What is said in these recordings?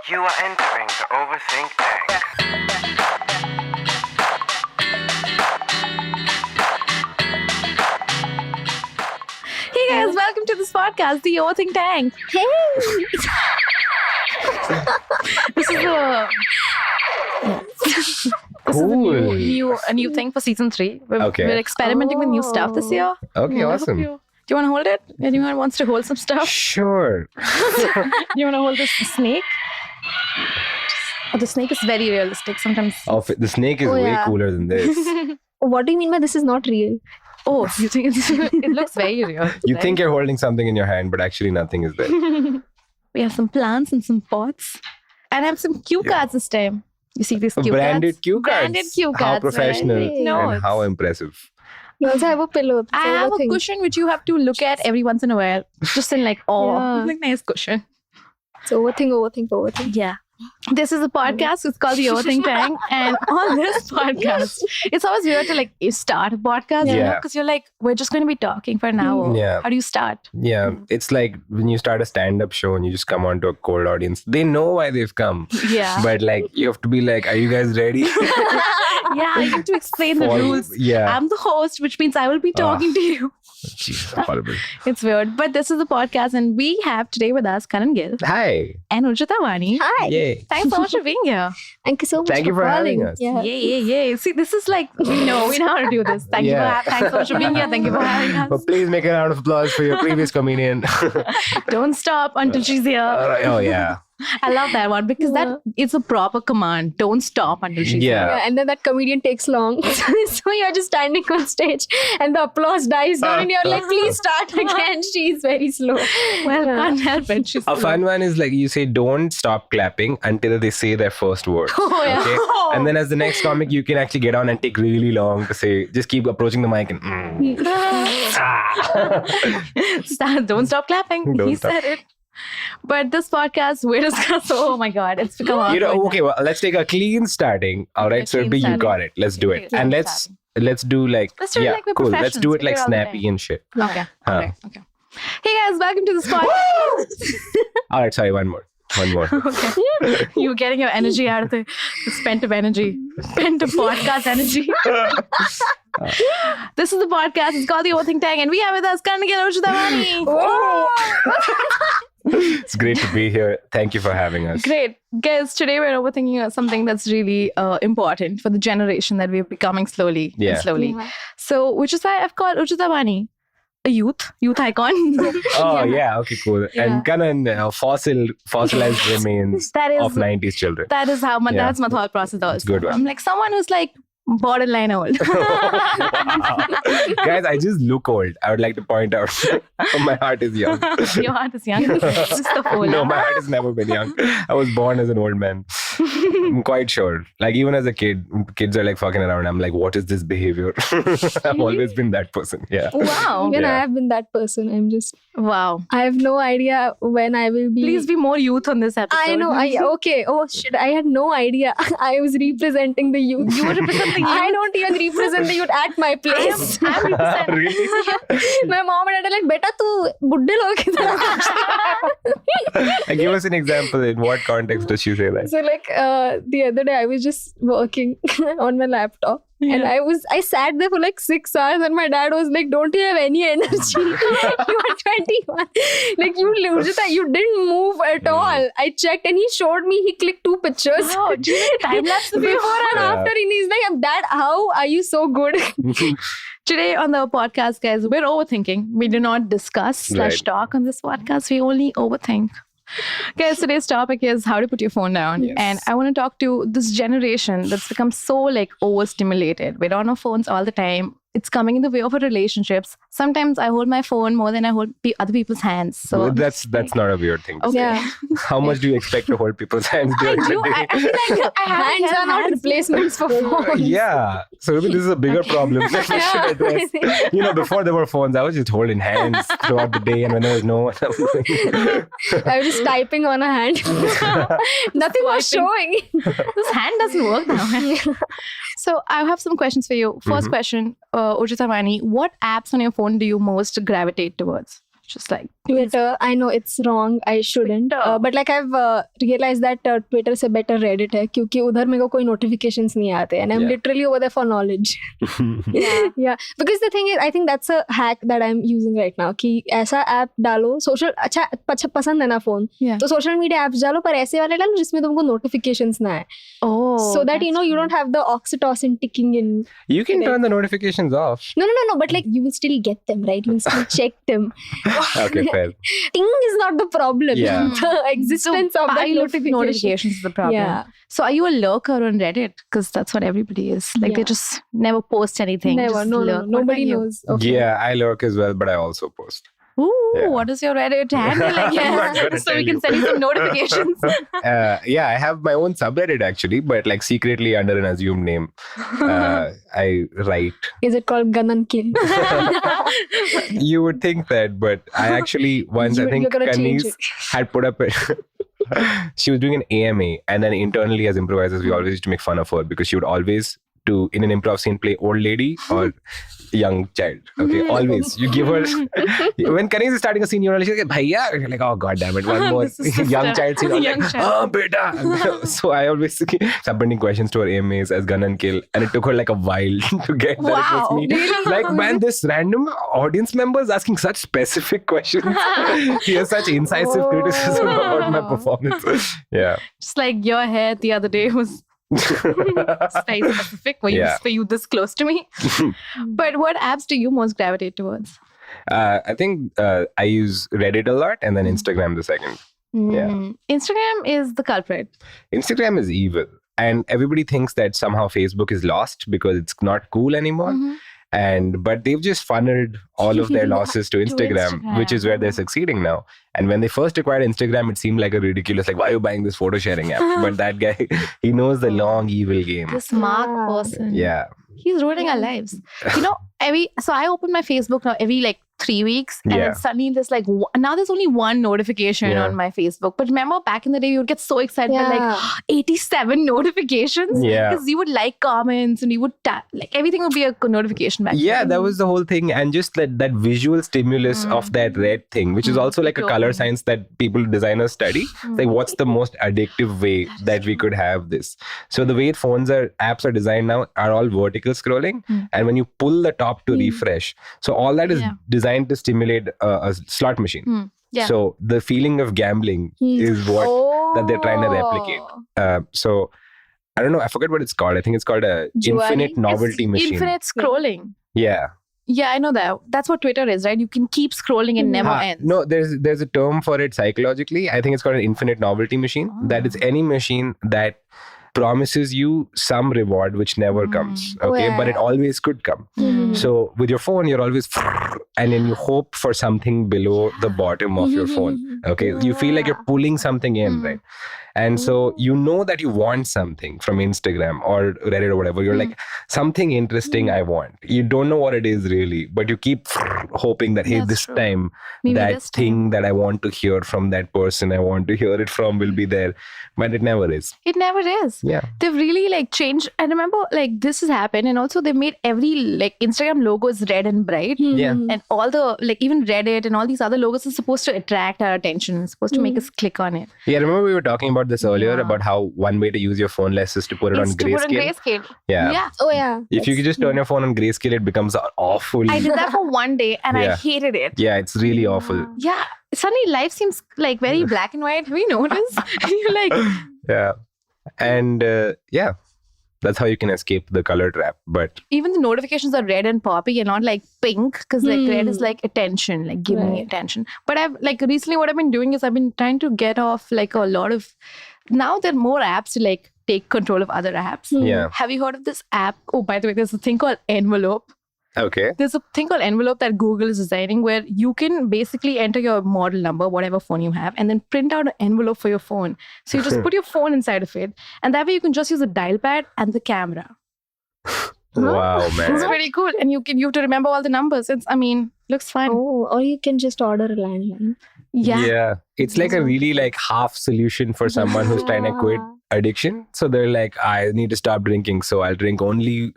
You are entering the Overthink tank. Hey guys, welcome to this podcast, the Overthink Tank. Hey! This is a new thing for season 3. We're experimenting with new stuff this year. Okay, awesome. Do you want to hold it? Anyone wants to hold some stuff? Sure. Do you want to hold this snake? Oh, the snake is very realistic sometimes. Oh, the snake is way cooler than this. What do you mean by this is not real? Oh, you think it looks very real. You think you're holding something in your hand, but actually nothing is there. We have some plants and some pots. And I have some cue cards this time. You see these cue Branded cards? cue cards. Branded cue cards. How professional right? No, and how impressive. You also have a pillow. I have a cushion which you have to look at every once in a while. Just in like, Yeah. like nice cushion. So overthink. Yeah. This is a podcast. It's called the Overthink Tank. And on this podcast, it's always weird to like start a podcast, you know, Yeah. because you're like, we're just going to be talking for an hour. Yeah. How do you start? Yeah, it's like when you start a stand-up show and you just come onto a cold audience. They know why they've come. Yeah. But like, you have to be like, are you guys ready? Yeah, I need to explain the rules. Yeah. I'm the host, which means I will be talking to you. Jesus, horrible. It's weird. But this is the podcast, and we have today with us Kanan Gill Hi. and Urjita Wani. Hi. Yay. Thanks so much for being here. Thank you so much Thank you for calling. having us. Yeah. Yay. See, this is like, we know how to do this. Thanks so much for being here. Thank you for having us. But please make a round of applause for your previous comedian. Don't stop until she's here. Oh, yeah. I love that one because that it's a proper command. Don't stop until she's here. Yeah. And then that comedian takes long. So you're just standing on stage and the applause dies down and you're like, please start again. She's very slow. Well, can't help it. She's A fun one is like you say, don't stop clapping until they say their first word. Oh, yeah. Okay? And then as the next comic, you can actually get on and take really long to say, just keep approaching the mic and Don't stop clapping. Don't He stop. said it. But this podcast, we're discussing. Oh my God, it's become awkward. okay, well, let's take a clean starting. All right, Okay, so it'll be clean you got it. Let's do it. Okay, And clean let's do like Let's do it like we're cool. Let's do it like professionals. Figure out the snappy and shit. Okay. Huh. Okay. Hey guys, welcome to this podcast. All right, sorry, one more. Okay. You're getting your energy out of the spent of energy. Spent of podcast energy. This is the podcast. It's called the Overthink Tank. And we have with us Kanan Gill, Urjita Wani. It's great to be here. Thank you for having us. Great. Guys, today we're overthinking something that's really important for the generation that we're becoming slowly. Yeah. Yeah. So, which is why I've called Urjita Wani a youth icon. Oh, yeah. Okay, cool. Yeah. And Kanan, fossilized remains That is of 90s children. That is how Yeah. that's my thought process also. Good one. I'm like someone who's like borderline old. Guys, I just look old. I would like to point out. My heart is young. Your heart is young. It's just the whole. No, my heart has never been young. I was born as an old man. I'm quite sure. Like, even as a kid, kids are like fucking around. I'm like, what is this behavior? I've always been that person. Yeah. Wow. Even Yeah. I have been that person. Wow. I have no idea when I will be. Please be more youth on this episode. I know. Okay. Oh shit. I had no idea. I was representing the youth. You represent the youth. I don't even represent the youth at my place. I'm representing. Really? My mom and dad are like, "Beta, tu budde log ki tarah." Give us an example. In what context does she say that? So like the other day I was just working on my laptop and I sat there for like 6 hours and my dad was like, don't you have any energy? You are 21. Like Urjita, you didn't move at all. I checked and he showed me, he clicked 2 pictures. Wow, do you need time lapse Before and Yeah. after, and he's like, Dad, how are you so good? Today on the podcast, guys, we're overthinking. We do not discuss / Right. talk on this podcast. We only overthink. Guys, today's topic is how to put your phone down. Yes. And I want to talk to this generation that's become so like overstimulated. We're on our phones all the time. It's coming in the way of our relationships. Sometimes I hold my phone more than I hold other people's hands. So That's not a weird thing. to say. Yeah. How much do you expect to hold people's hands I during do. the day? I feel like I have Hands are not replacements for phones. Yeah. So maybe this is a bigger problem that we should address. You know, before there were phones, I was just holding hands throughout the day, and when there was no one, I was like, I was just typing on a hand. Nothing was showing. This hand doesn't work now. So I have some questions for you. Mm-hmm. First question, Urjita Wani, what apps on your phone do you most gravitate towards? Just like Twitter, I know it's wrong. I shouldn't. Twitter. But like I've realized that Twitter से better Reddit है क्योंकि उधर मेरे को कोई notifications नहीं आते and I'm Yeah. literally over there for knowledge. Yeah. Because the thing is, I think that's a hack that I'm using right now कि ऐसा app डालो social अच्छा पसंद है ना phone Yeah. तो social media apps डालो पर ऐसे वाले डालो जिसमें तुमको notifications ना आए Oh, so that you that's know you true. don't have the oxytocin ticking in. You can turn the notifications off. No, but like you will still get them, right? You will still check them. Okay, fair. Ting is not the problem. Yeah. The existence of that notification. notifications is the problem. Yeah. So are you a lurker on Reddit? Because that's what everybody is. Like they Yeah. just never post anything. Never. just No. lurk. What Nobody about you? knows. Okay. Yeah, I lurk as well, but I also post. Ooh, Yeah. what is your Reddit handle I'm not again? gonna So we tell can you. send you some notifications. Yeah, I have my own subreddit actually, but like secretly under an assumed name. I write. Is it called Kanan Gill? You would think that, but I actually once I You're think gonna change Kanis it. had put up she was doing an AMA, and then internally as improvisers we always used to make fun of her because she would always in an improv scene play old lady or young child. Okay, always you give her when Kanis is starting a scene, you're like, "Bhaiya," you're like, "Oh god damn it, one more This is young sister. child scene." I'm Young like, child. "Oh beta." So I always submitting questions to her AMAs as Kanan Gill, and it took her like a while to get that it Wow. was me. Like, man, this random audience member is asking such specific questions. He has such incisive criticism about my performance. Yeah. Just like your hair the other day was very specific for you this close to me. But what apps do you most gravitate towards? I think I use Reddit a lot and then Instagram the second. Yeah. Instagram is the culprit. Instagram is evil. And everybody thinks that somehow Facebook is lost because it's not cool anymore. But they've just funneled all of their losses to Instagram, which is where they're succeeding now. And when they first acquired Instagram, it seemed like a ridiculous, like, why are you buying this photo sharing app? But that guy, he knows the long evil game. The smart person. Yeah. He's ruining our lives. You know, so I open my Facebook now every like 3 weeks, and then suddenly there's like now there's only one notification on my Facebook. But remember back in the day, you would get so excited with like 87 notifications because you would like comments and you would like everything would be a notification back then. That was the whole thing. And just that visual stimulus of that red thing, which is also like a color science that designers study. Like, what's the most addictive way that we could have this? So the way apps are designed now are all vertical scrolling, and when you pull the top to refresh, so all that is designed to stimulate a slot machine. So the feeling of gambling is what that they're trying to replicate. So I don't know, I forget what it's called. I think it's called a infinite novelty machine. Infinite scrolling. Yeah, I know that. That's what Twitter is, right? You can keep scrolling and never ends. No, there's a term for it psychologically. I think it's called an infinite novelty machine. That is any machine that promises you some reward which never comes, okay, but it always could come. So with your phone, you're always and then you hope for something below the bottom of your phone, okay. You feel like you're pulling something in, right? And so you know that you want something from Instagram or Reddit or whatever. You're like, something interesting I want. You don't know what it is really, but you keep hoping that, hey, this time, that thing that I want to hear from that person I want to hear it from will be there. But it never is. It never is. Yeah. They've really like changed. I remember like this has happened, and also they made every like Instagram logo is red and bright. Yeah. And all the like even Reddit and all these other logos are supposed to attract our attention, it's supposed to make us click on it. Yeah, remember we were talking about this earlier about how one way to use your phone less is to put it on grayscale. Yeah. Oh yeah. If you could just turn your phone on grayscale, it becomes awful. I did that for one day and I hated it. Yeah, it's really awful. Yeah. Suddenly life seems like very black and white. Have you noticed? And you're like, yeah. And that's how you can escape the color trap. But even the notifications are red and poppy and not like pink, because like red is like attention, like give me attention. But I've like recently what I've been doing is I've been trying to get off like a lot of, now there are more apps to like take control of other apps. Yeah. Have you heard of this app? Oh, by the way, there's a thing called Envelope. okay. There's a thing called Envelope that Google is designing where you can basically enter your model number, whatever phone you have, and then print out an envelope for your phone. So you just put your phone inside of it, and that way you can just use the dial pad and the camera. Wow, man. It's pretty cool. And you have to remember all the numbers. Looks fun. Oh, or you can just order a landline. Yeah. It's like a really like half solution for someone who's trying to quit addiction. So they're like, I need to stop drinking, so I'll drink only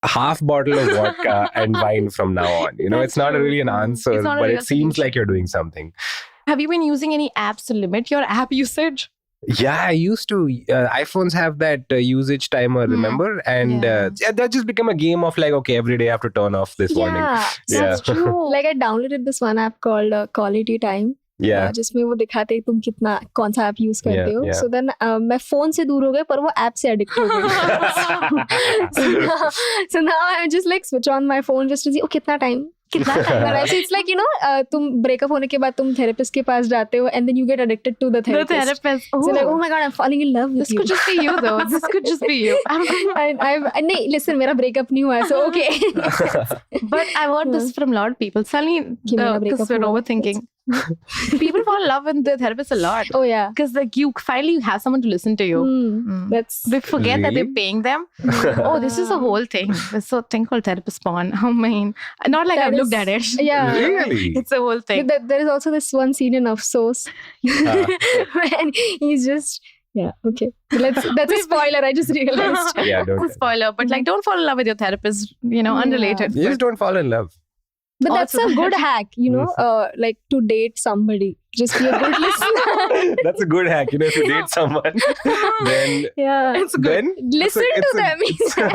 half bottle of vodka and wine from now on. You know, it's not really an answer, not a but real it seems solution. like you're doing something. Have you been using any apps to limit your app usage? Yeah, I used to. iPhones have that usage timer, remember? And that just became a game of like, okay, every day I have to turn off this warning. That's true. Like I downloaded this one app called Quality Time. Yeah. जिसमें वो दिखाते हैं तुम कितना कौन सा app use करते हो. So then मैं फोन से दूर हो गए पर वो ऐप से एडिक्ट हो गई. So now I just like switch on my phone just to see कितना time. So it's like, you know, तुम ब्रेकअप होने के बाद तुम थेरेपिस्ट के पास जाते हो and then you get addicted to the therapist. So like, oh my god, I'm falling in love with this you. Could just be you though. This could just be you. नहीं, listen, मेरा breakup नहीं हुआ है, so okay. But I've heard this from a lot of people. Suddenly, because we're overthinking. People fall in love with their therapist a lot. Oh yeah. Because like you finally have someone to listen to you. They forget that they're paying them. Oh, this is a whole thing. There's a thing called therapist porn. I mean, not like I've looked at it. Yeah. Really? It's a whole thing. There is also this one scene in Afsos when he's just okay. That's a spoiler. I just realized. Yeah, don't. It's a spoiler, but like don't fall in love with your therapist. You know, unrelated. You just don't fall in love. But that's Also a good hack, you know, like to date somebody. Just be a good listener. That's a good hack. You know, if you date someone, then It's good. then Listen to them.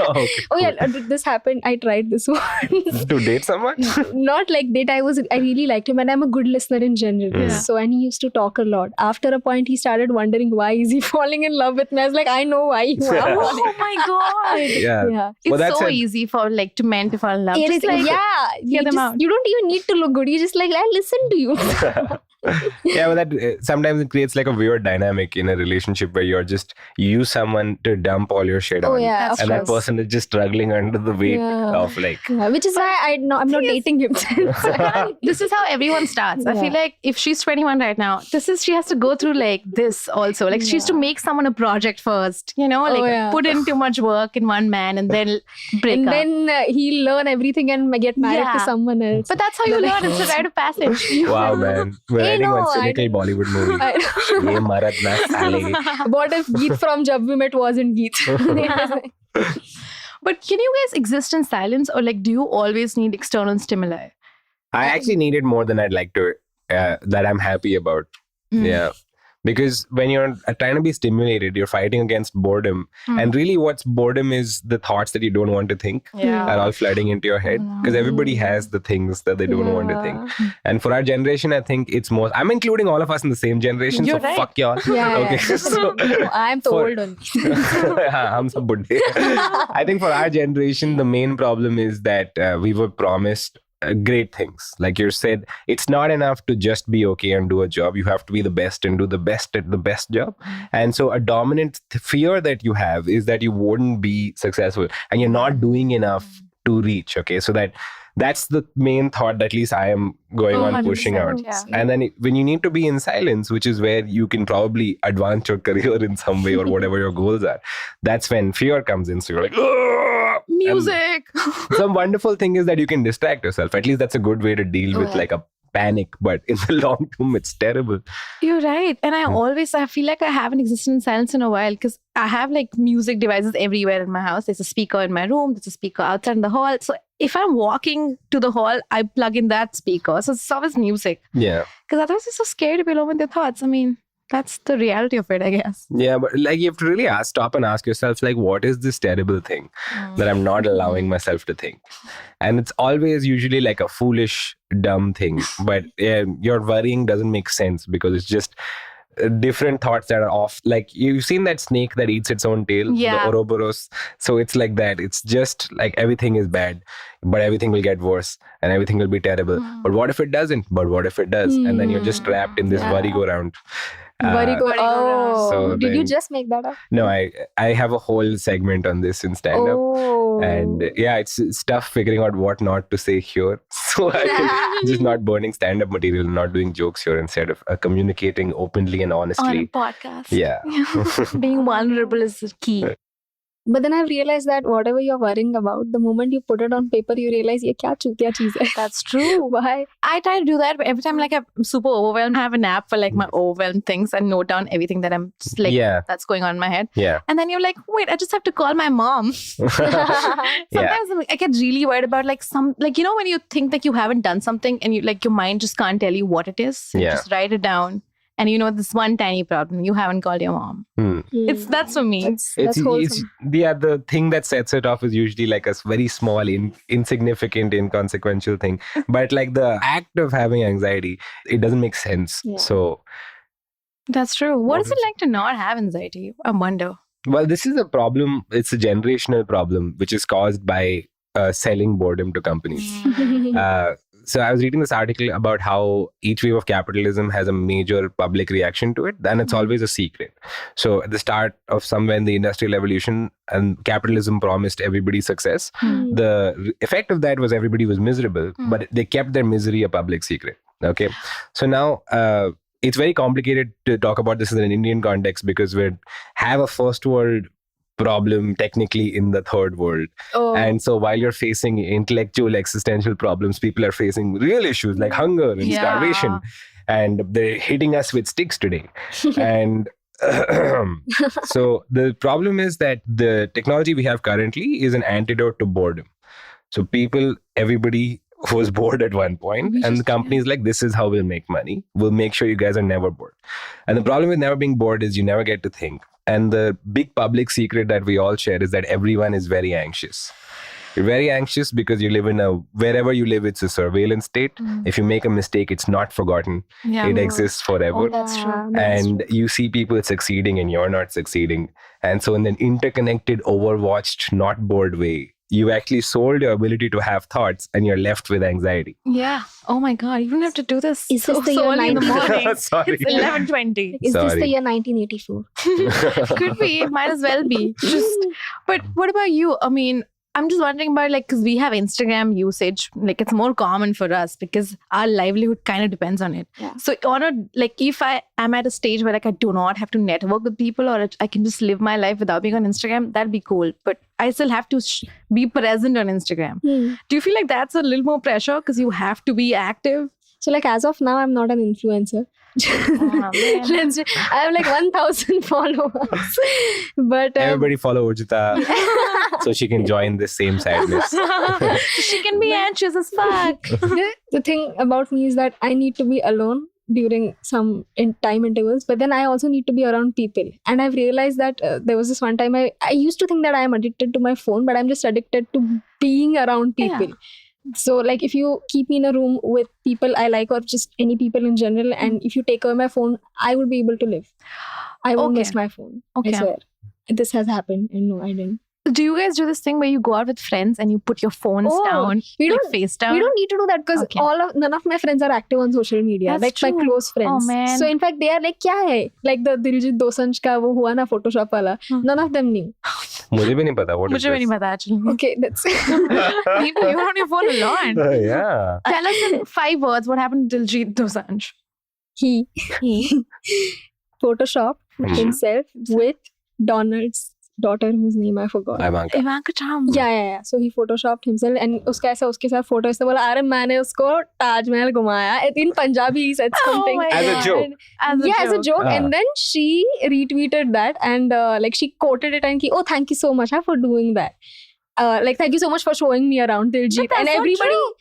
Okay, Oh yeah, this happened. I tried this one. to date someone. Not like date. I really liked him, and I'm a good listener in general. Yeah. So and he used to talk a lot. After a point, he started wondering why is he falling in love with me. I was like, I know why you are. Oh my god. Yeah. Yeah. It's Well, that's so it. easy for like to men to fall in love. It Just is, like, you, them just, out. you don't even need to look good. You just like, I listen to you. Yeah, but that sometimes it creates like a weird dynamic in a relationship where you use someone to dump all your shit Oh on, yeah, and that person is just struggling under the weight of like. Yeah, which is why I'm not dating him. This is how everyone starts. I feel like if she's 21 right now, she has to go through like this also. Like she has to make someone a project first, you know, like put in too much work in one man and then break and up. then he'll learn everything and get married to someone else. But that's how you learn. It's a rite of passage. Wow, man, we're writing one cynical Bollywood movie. Ye marad na sale. What if Geet from Jab We Met wasn't Geet? But can you guys exist in silence, or like do you always need external stimuli? I actually need it more than I'd like to. That I'm happy about. Yeah. Because when you're trying to be stimulated, you're fighting against boredom. And really what's boredom is the thoughts that you don't want to think are all flooding into your head. Because everybody has the things that they don't want to think. And for our generation, I think it's more... I'm including all of us in the same generation. You're so right. fuck y'all. Yeah. So, I'm so old on I'm so buddhe. I think for our generation, the main problem is that we were promised great things. Like you said, it's not enough to just be okay and do a job. You have to be the best and do the best at the best job. And so a dominant fear that you have is that you wouldn't be successful and you're not doing enough to reach. Okay, so that's the main thought that at least I am going on pushing out. Yeah. And then when you need to be in silence, which is where you can probably advance your career in some way or whatever your goals are, that's when fear comes in. So you're like, "Ugh!" Music. Some wonderful thing is that you can distract yourself. At least that's a good way to deal with like a panic. But in the long term, it's terrible. You're right. And I feel like I haven't existed in silence in a while because I have like music devices everywhere in my house. There's a speaker in my room. There's a speaker outside in the hall. So if I'm walking to the hall, I plug in that speaker. So it's always music. Yeah. Because otherwise you're so scared to be alone with your thoughts. I mean, that's the reality of it, I guess. Yeah, but like you have to really stop and ask yourself, like, what is this terrible thing that I'm not allowing myself to think? And it's always usually like a foolish, dumb thing. But your worrying doesn't make sense because it's just different thoughts that are off. Like you've seen that snake that eats its own tail, the Ouroboros. So it's like that. It's just like everything is bad, but everything will get worse and everything will be terrible. But what if it doesn't? But what if it does? And then you're just trapped in this worry-go-round. So did you then- just make that up? No, I have a whole segment on this in stand-up. And it's tough figuring out what not to say here. So I can just not burning stand-up material, not doing jokes here instead of communicating openly and honestly. On a podcast. Yeah. Being vulnerable is key. But then I've realized that whatever you're worrying about, the moment you put it on paper, you realize ye kya chutiya cheez hai. That's true. Why? I try to do that, but every time like I'm super overwhelmed, I have an app for like my overwhelmed things and note down everything that I'm just like that's going on in my head. Yeah. And then you're like, wait, I just have to call my mom. Sometimes I get really worried about like some, like, you know, when you think that you haven't done something and you like your mind just can't tell you what it is. You just write it down. And you know, this one tiny problem, you haven't called your mom. That's for me. That's wholesome. The thing that sets it off is usually like a very small, insignificant, inconsequential thing. But like the act of having anxiety, it doesn't make sense. Yeah. So that's true. What is it like to not have anxiety? I wonder. Well, this is a problem. It's a generational problem, which is caused by selling boredom to companies. So I was reading this article about how each wave of capitalism has a major public reaction to it, and it's always a secret. So at the start of somewhere in the Industrial Revolution, and capitalism promised everybody success. The effect of that was everybody was miserable, but they kept their misery a public secret. Okay, so now it's very complicated to talk about this in an Indian context because we have a first world problem technically in the third world. And so while you're facing intellectual existential problems, people are facing real issues like hunger and starvation, and they're hitting us with sticks today. And so the problem is that the technology we have currently is an antidote to boredom. So everybody was bored at one point, and the company is like, this is how we'll make money. We'll make sure you guys are never bored. And the problem with never being bored is you never get to think. And the big public secret that we all share is that everyone is very anxious. You're very anxious because you live wherever you live, it's a surveillance state. If you make a mistake, it's not forgotten. It exists forever. That's true. And you see people succeeding and you're not succeeding. And so in an interconnected, overwatched, not bored way, you actually sold your ability to have thoughts and you're left with anxiety. Yeah. Oh my God. You don't have to do this. Is this the year early in the morning? Sorry. It's 11:20. Is this the year 1984? Could be. Might as well be. But what about you? I mean, I'm just wondering about like, because we have Instagram usage, like it's more common for us because our livelihood kind of depends on it. Yeah. So if I am at a stage where like I do not have to network with people or I can just live my life without being on Instagram, that'd be cool. But I still have to be present on Instagram. Do you feel like that's a little more pressure because you have to be active? So like as of now, I'm not an influencer. I have like 1,000 followers. But everybody follow Urjita so she can join this same sadness. She can be anxious as fuck. The thing about me is that I need to be alone during some time intervals, but then I also need to be around people. And I've realized that there was this one time I used to think that I am addicted to my phone, but I'm just addicted to being around people. Yeah. So like if you keep me in a room with people I like or just any people in general, and if you take away my phone, I will be able to live. I won't miss my phone. I swear. This has happened and no, I didn't. Do you guys do this thing where you go out with friends and you put your phones down, face down? We don't need to do that because none of my friends are active on social media. That's like true. My close friends. Oh, man. So in fact, they are like, kya hai? Like the Diljit Dosanjh ka wo hua na Photoshop wala. None of them knew. मुझे भी नहीं पता. मुझे भी नहीं पता actually. Okay, that's you're on your phone a lot. Yeah. Tell us in 5 words what happened to Diljit Dosanjh. He photoshopped himself with Donald's daughter whose name I forgot. Ivanka Trump. Yeah. So he photoshopped himself and उसके साथ photo इसने बोला अरे मैंने उसको ताजमहल घुमाया. In Punjabi he said something. As a joke. As a joke. And then she retweeted that and like she quoted it and oh thank you so much for doing that. Like thank you so much for showing me around Diljit. And everybody no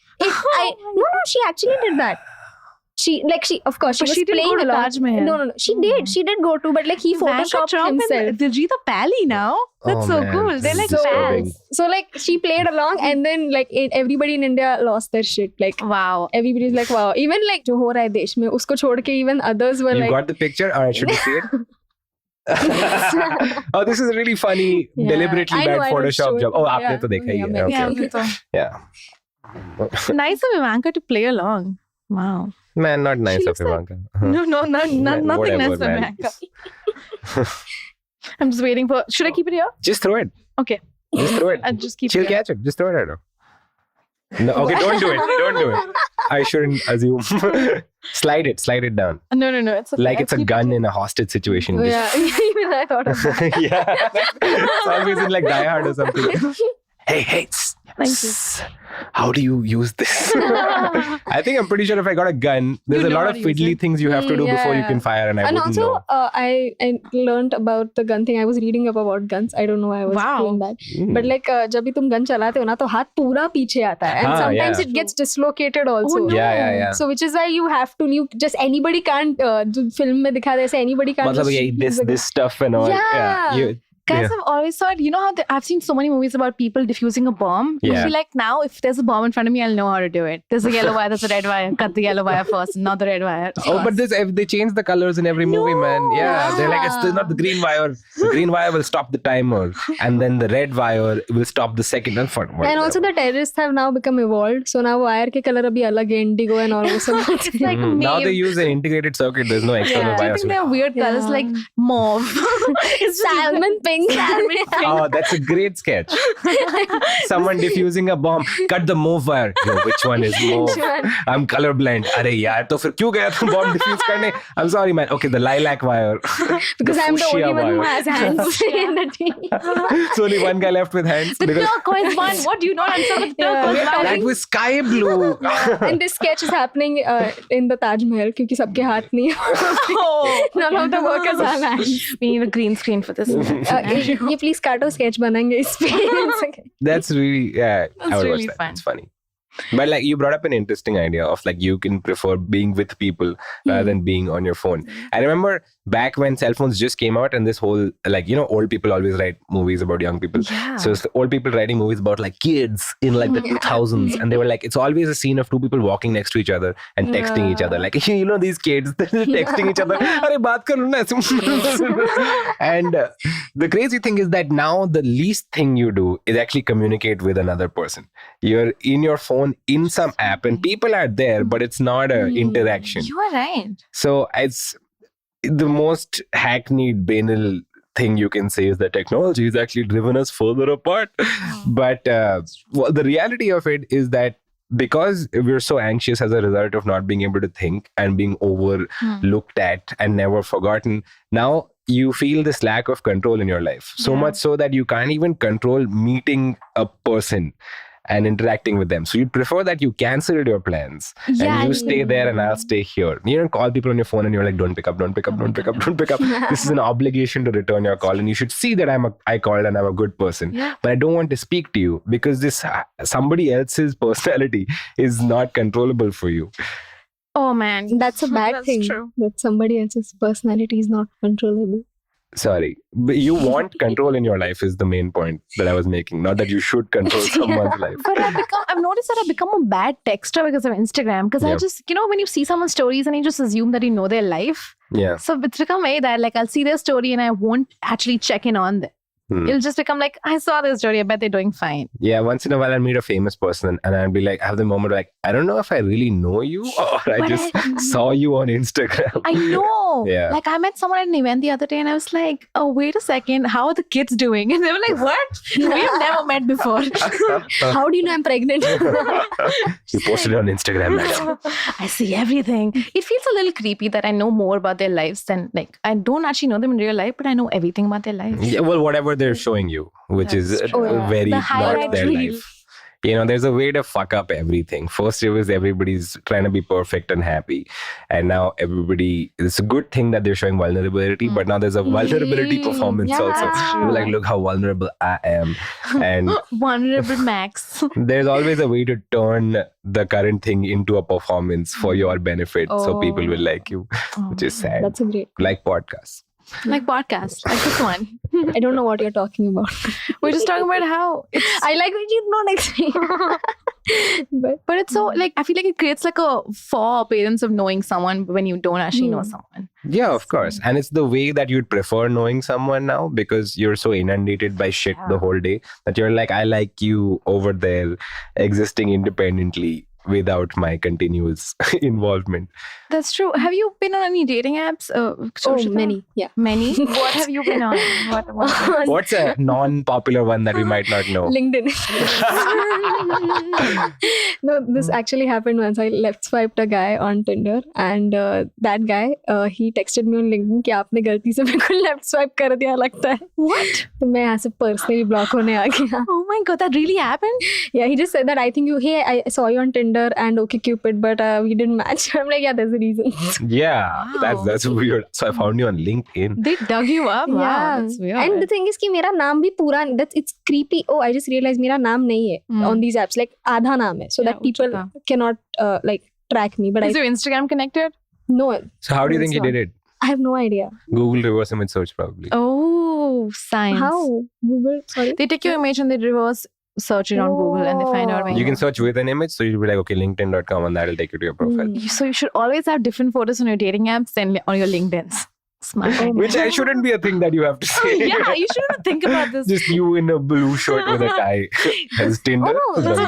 she actually did that. She of course she was playing along. No. She did go to, but like he photoshopped himself. Diljit are pally now. That's so cool. They're like fans. So like she played along and then like everybody in India lost their shit. Like wow. Everybody's like wow. Even like jo ho raha hai desh mein usko chhod ke even others were you like. You got the picture or should we see it? Oh, this is a really funny, deliberately bad Photoshop job. Oh, aapne to dekha hi. Yeah. Nice of Ivanka to play along. Wow. Man, not nice of Ivanka. No, nothing nice of Ivanka. I'm just waiting for... Should I keep it here? Just throw it. Okay. Just throw it. I'll just keep She'll it here. catch it. Just throw it at her. No, okay, don't do it. I shouldn't assume. Slide it down. No. It's okay. Like it's a gun in a hostage situation. Yeah, even I thought of that. Yeah. It's always in like Die Hard or something. Hey, Thank you. how do you use this? I think I'm pretty sure if I got a gun, there's a lot of fiddly things you have to do before you can fire, and I wouldn't also, know. I learned about the gun thing. I was reading up about guns. I don't know why I was doing that. But like, जब भी तुम gun चलाते हो ना, तो हाथ पूरा पीछे आता है, and sometimes it gets dislocated also. Oh, no. Yeah. So which is why you have to. Just anybody can't. जो film में दिखा दे, anybody can't. मतलब this stuff and all. Yeah. Guys, I've always thought, you know how I've seen so many movies about people diffusing a bomb. Yeah. I feel like now, if there's a bomb in front of me, I'll know how to do it. There's a yellow wire, there's a red wire. Cut the yellow wire first, not the red wire. Oh, but they change the colors in every movie, man. Yeah, they're like, it's still not the green wire. The green wire will stop the timer, and then the red wire will stop the second. And also, the terrorists have now become evolved. So now wire ke color abhi alag hai, indigo and all those. It's like now they use an integrated circuit. There's no external I wires. think they're weird colors like mauve. It's salmon pink. Oh, that's a great sketch. Someone diffusing a bomb. Cut the mauve wire. Yo, which one is mauve? I'm colorblind. Arey yaar, to fir kyun gaya tum bomb diffuse karne? I'm sorry, man. Okay, the lilac wire. Because I'm the only one who has hands in the team. So only one guy left with hands. The turquoise one. What do you not answer with turquoise one? That was sky blue. And this sketch is happening in the Taj Mahal क्योंकि सबके हाथ नहीं. None of the workers have hands. We need a green screen for this. ये please काटो sketch बनाएंगे इस पे. That's really That's I would really watch that. fun. It's funny. But like you brought up an interesting idea of like you can prefer being with people rather than being on your phone. I remember back when cell phones just came out and this whole like, you know, old people always write movies about young people. Yeah. So it's the old people writing movies about like kids in like the 2000s. And they were like, it's always a scene of two people walking next to each other and texting each other. Like, you know, these kids, they're texting each other. Arey, baat karo na. And the crazy thing is that now the least thing you do is actually communicate with another person. You're in your phone in some app and people are there, but it's not an interaction. You are right. So it's the most hackneyed banal thing you can say is that technology has actually driven us further apart. But well, the reality of it is that because we're so anxious as a result of not being able to think and being overlooked at and never forgotten, now you feel this lack of control in your life. So much so that you can't even control meeting a person and interacting with them. So you'd prefer that you cancelled your plans and you stay there and I'll stay here. You don't call people on your phone and you're like, don't pick up. This is an obligation to return your call and you should see that I called and I'm a good person. Yeah. But I don't want to speak to you because this somebody else's personality is not controllable for you. Oh man, that's a bad thing. True. That somebody else's personality is not controllable. Sorry, but you want control in your life is the main point that I was making. Not that you should control someone's life. But I've noticed that I've become a bad texter because of Instagram. Because I just, you know, when you see someone's stories and you just assume that you know their life. Yeah. So it's become that like I'll see their story and I won't actually check in on them. It'll just become like, I saw this story, I bet they're doing fine. Yeah, once in a while I'll meet a famous person and I'll be like, I have the moment like, I don't know if I really know you or I just saw you on Instagram. I know. Yeah. Like I met someone at an event the other day and I was like, oh, wait a second, how are the kids doing? And they were like, what? We've never met before. How do you know I'm pregnant? You posted it on Instagram, madam. I see everything. It feels a little creepy that I know more about their lives than like, I don't actually know them in real life, but I know everything about their lives. Yeah, well, whatever they're showing you, which is very not their reel. life. You know, there's a way to fuck up everything. First, it was everybody's trying to be perfect and happy. And now it's a good thing that they're showing vulnerability, but now there's a vulnerability performance also. You're like, look how vulnerable I am. And vulnerable Max. There's always a way to turn the current thing into a performance for your benefit. So people will like you, which is sad. That's a great. Like podcasts. Like podcast, like this one. I don't know what you're talking about. We're just talking about how I like when you don't explain. But it's so like I feel like it creates like a faux appearance of knowing someone when you don't actually know someone. Yeah, of course. And it's the way that you'd prefer knowing someone now because you're so inundated by shit the whole day that you're like, I like you over there existing independently without my continuous involvement. That's true. Have you been on any dating apps? Urjita? Many. Yeah. Many? What have you been on? What? What's a non-popular one that we might not know? LinkedIn. No, this actually happened once. I left swiped a guy on Tinder, and that guy he texted me on LinkedIn कि आपने गलती से मेरे को left swipe कर दिया लगता है. What? तो मैं यहाँ से personally block होने आ गया. Oh my god, that really happened? Yeah, he just said that I think I saw you on Tinder and OkCupid, but we didn't match. I'm like, yeah, there's a reason. Yeah, Wow. that's weird. So I found you on LinkedIn. They dug you up? Wow, Yeah. that's weird. And the thing is कि मेरा नाम भी पूरा it's creepy. Oh, I just realized मेरा नाम नहीं है on these apps. Like आधा नाम है, so Yeah, that people Urjita. cannot like track me. But Is your Instagram connected? no, So how do you No, think it's you did it? I have no idea. Google reverse image search probably. Oh, science. How? Google? Sorry. They take your image and they reverse search it on Google and they find out where You you can are. search with an image, so you'll be like, okay, LinkedIn.com, and that'll take you to your profile. So you should always have different photos on your dating apps than on your LinkedIn's. Smart. Oh Which shouldn't be a thing that you have to say. Yeah, you shouldn't think about this. Just you in a blue shirt with a tie. As Tinder. Oh, that's a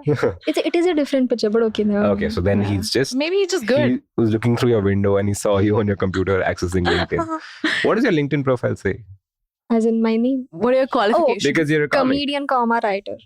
different. It is a different picture, but okay. No. Okay, so then he's just. Maybe he's just good. He was looking through your window and he saw you on your computer accessing LinkedIn. What does your LinkedIn profile say? As in my name, What are your qualifications? Because you're a comic. comedian, writer.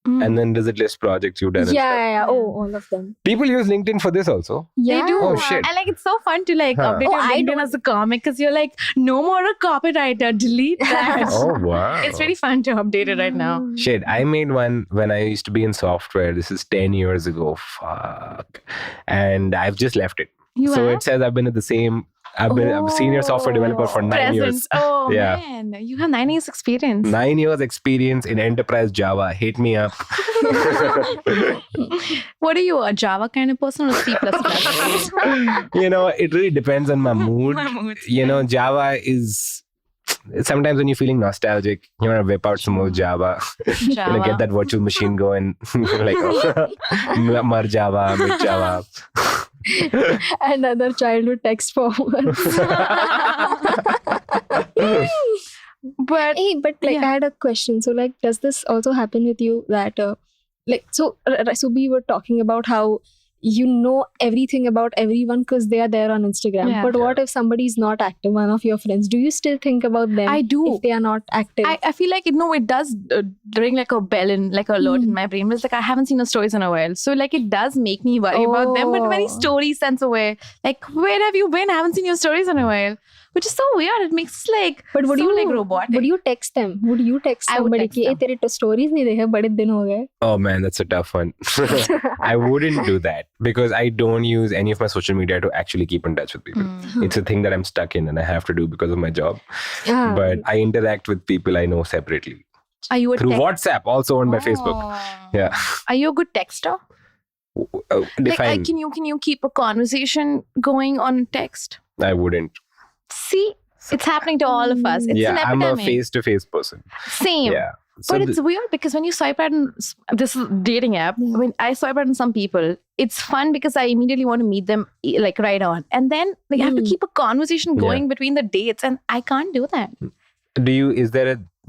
And then does it list projects you've done? and stuff? Yeah. Oh, all of them. People use LinkedIn for this also. Yeah. They do. Oh, shit. And like it's so fun to like Huh. update Oh, your I LinkedIn don't- as a comic because you're like, no more a copywriter, delete that. Oh, wow. It's very fun to update it right now. Shit, I made one when I used to be in software. This is 10 years ago. Fuck. And I've just left it. You So have? it says I've been at the same, I've been a senior software developer for 9 years. Oh Yeah. man, you have 9 years experience. 9 years experience in enterprise Java. Hit me up. What are you, a Java kind of person or C++? You know, it really depends on my mood. My mood. You know, Java is sometimes when you're feeling nostalgic, you want to whip out some more Java. You know, get that virtual machine going. Like, Mar Java, Mid Java. And other childhood text forwards. But Hey, but like Yeah. I had a question. So like, does this also happen with you that so we were talking about how you know everything about everyone because they are there on Instagram. Yeah. But what if somebody is not active, one of your friends? Do you still think about them? I do. If they are not active. I feel like it does ring like a bell in like a alert in my brain. It's like I haven't seen the stories in a while, so like it does make me worry about them, but very Oh. story sense away. Like, where have you been? I haven't seen your stories in a while, which is so weird. It makes us like But would so you like robotic. Would you text them? Would you text I would somebody text कि them. तेरे तो stories नहीं देखे बड़े दिन हो गए? Oh man, that's a tough one. I wouldn't do that because I don't use any of my social media to actually keep in touch with people. It's a thing that I'm stuck in and I have to do because of my job. Yeah. But I interact with people I know separately Are you a through text- WhatsApp, also on my Facebook. Oh. Yeah. Are you a good texter? Like, Define. can you keep a conversation going on text? I wouldn't. See, it's happening to all of us. It's Yeah, an I'm a epidemic. face-to-face person. Same. Yeah. So But it's weird because when you swipe out on this is dating app, when I swipe out on some people, it's fun because I immediately want to meet them like right on. And then like, I have to keep a conversation going between the dates and I can't do that.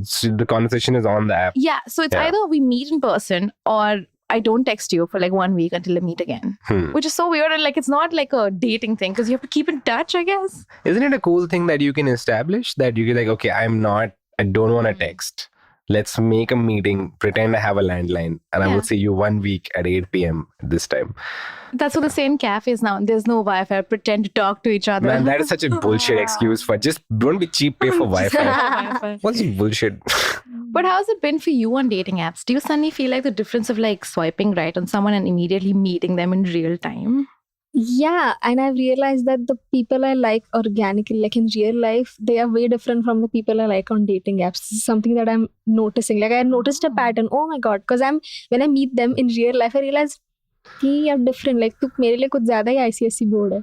so the conversation is on the app? Yeah. So it's Yeah. either we meet in person or I don't text you for like 1 week until I meet again. Which is so weird. And like it's not like a dating thing because you have to keep in touch, I guess. Isn't it a cool thing that you can establish that you can like, okay, I don't want to text. Let's make a meeting, pretend I have a landline, and I will see you 1 week at 8 p.m. this time. That's what they say in cafes now. There's no Wi-Fi. Pretend to talk to each other. Man, that is such a bullshit excuse for just don't be cheap, pay for Wi-Fi. Wi-Fi. What's this bullshit? But how's it been for you on dating apps? Do you suddenly feel like the difference of like swiping right on someone and immediately meeting them in real time? Yeah, and I've realized that the people I like organically, like in real life, they are way different from the people I like on dating apps. This is something that I'm noticing. Like I noticed a pattern. Oh my god, because when I meet them in real life, I realize you are different. Like तू मेरे लिए कुछ ज़्यादा ही ICSE board है.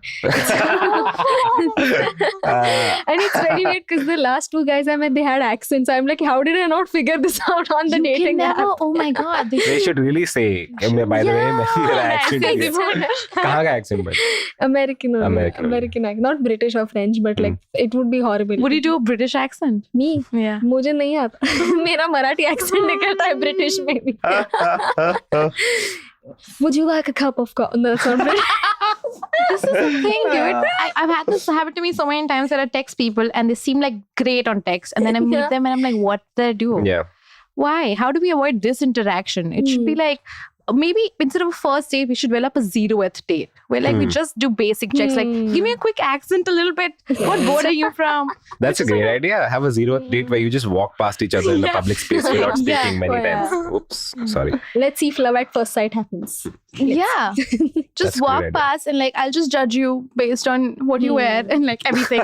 And it's very weird because the last two guys I met, they had accents. I'm like, how did I not figure this out on the You dating can never, app? oh my god. They should really say, by the way, मेरा accent ऐसे है. ऐसे कहाँ का accent but? American American. accent. Not British or French, but like it would be horrible. Would you do a British accent? Me? Yeah. मुझे नहीं आता. मेरा मराठी accent निकलता है British में भी. Would you like a cup of coffee? No, that's not very... This is the thing, dude. I've had this happen to me so many times that I text people and they seem like great on text, and then I meet them and I'm like, what did I do? Yeah. Why? How do we avoid this interaction? It should be like, maybe instead of a first date, we should develop a 0th date where like we just do basic checks, like give me a quick accent a little bit. What board are you from? That's a great idea. Have a 0th date where you just walk past each other in a public space without speaking many times. Oops, sorry. Let's see if love at first sight happens. Yeah. Just That's a walk great idea. past and like, I'll just judge you based on what you wear and like everything.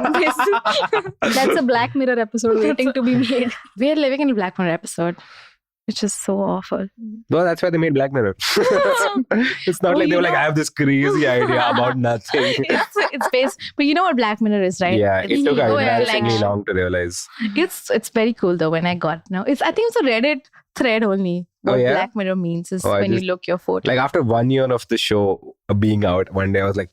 That's a Black Mirror episode waiting to be made. We're living in a Black Mirror episode. It's just so awful. No, that's why they made Black Mirror. It's not like they were like, I have this crazy idea about nothing. It's based, but you know what Black Mirror is, right? Yeah, it took embarrassingly like, long to realize. It's very cool though when I got now. I think it's a Reddit thread only. What Black Mirror means is when you look your photo. Like after 1 year of the show being out, one day I was like,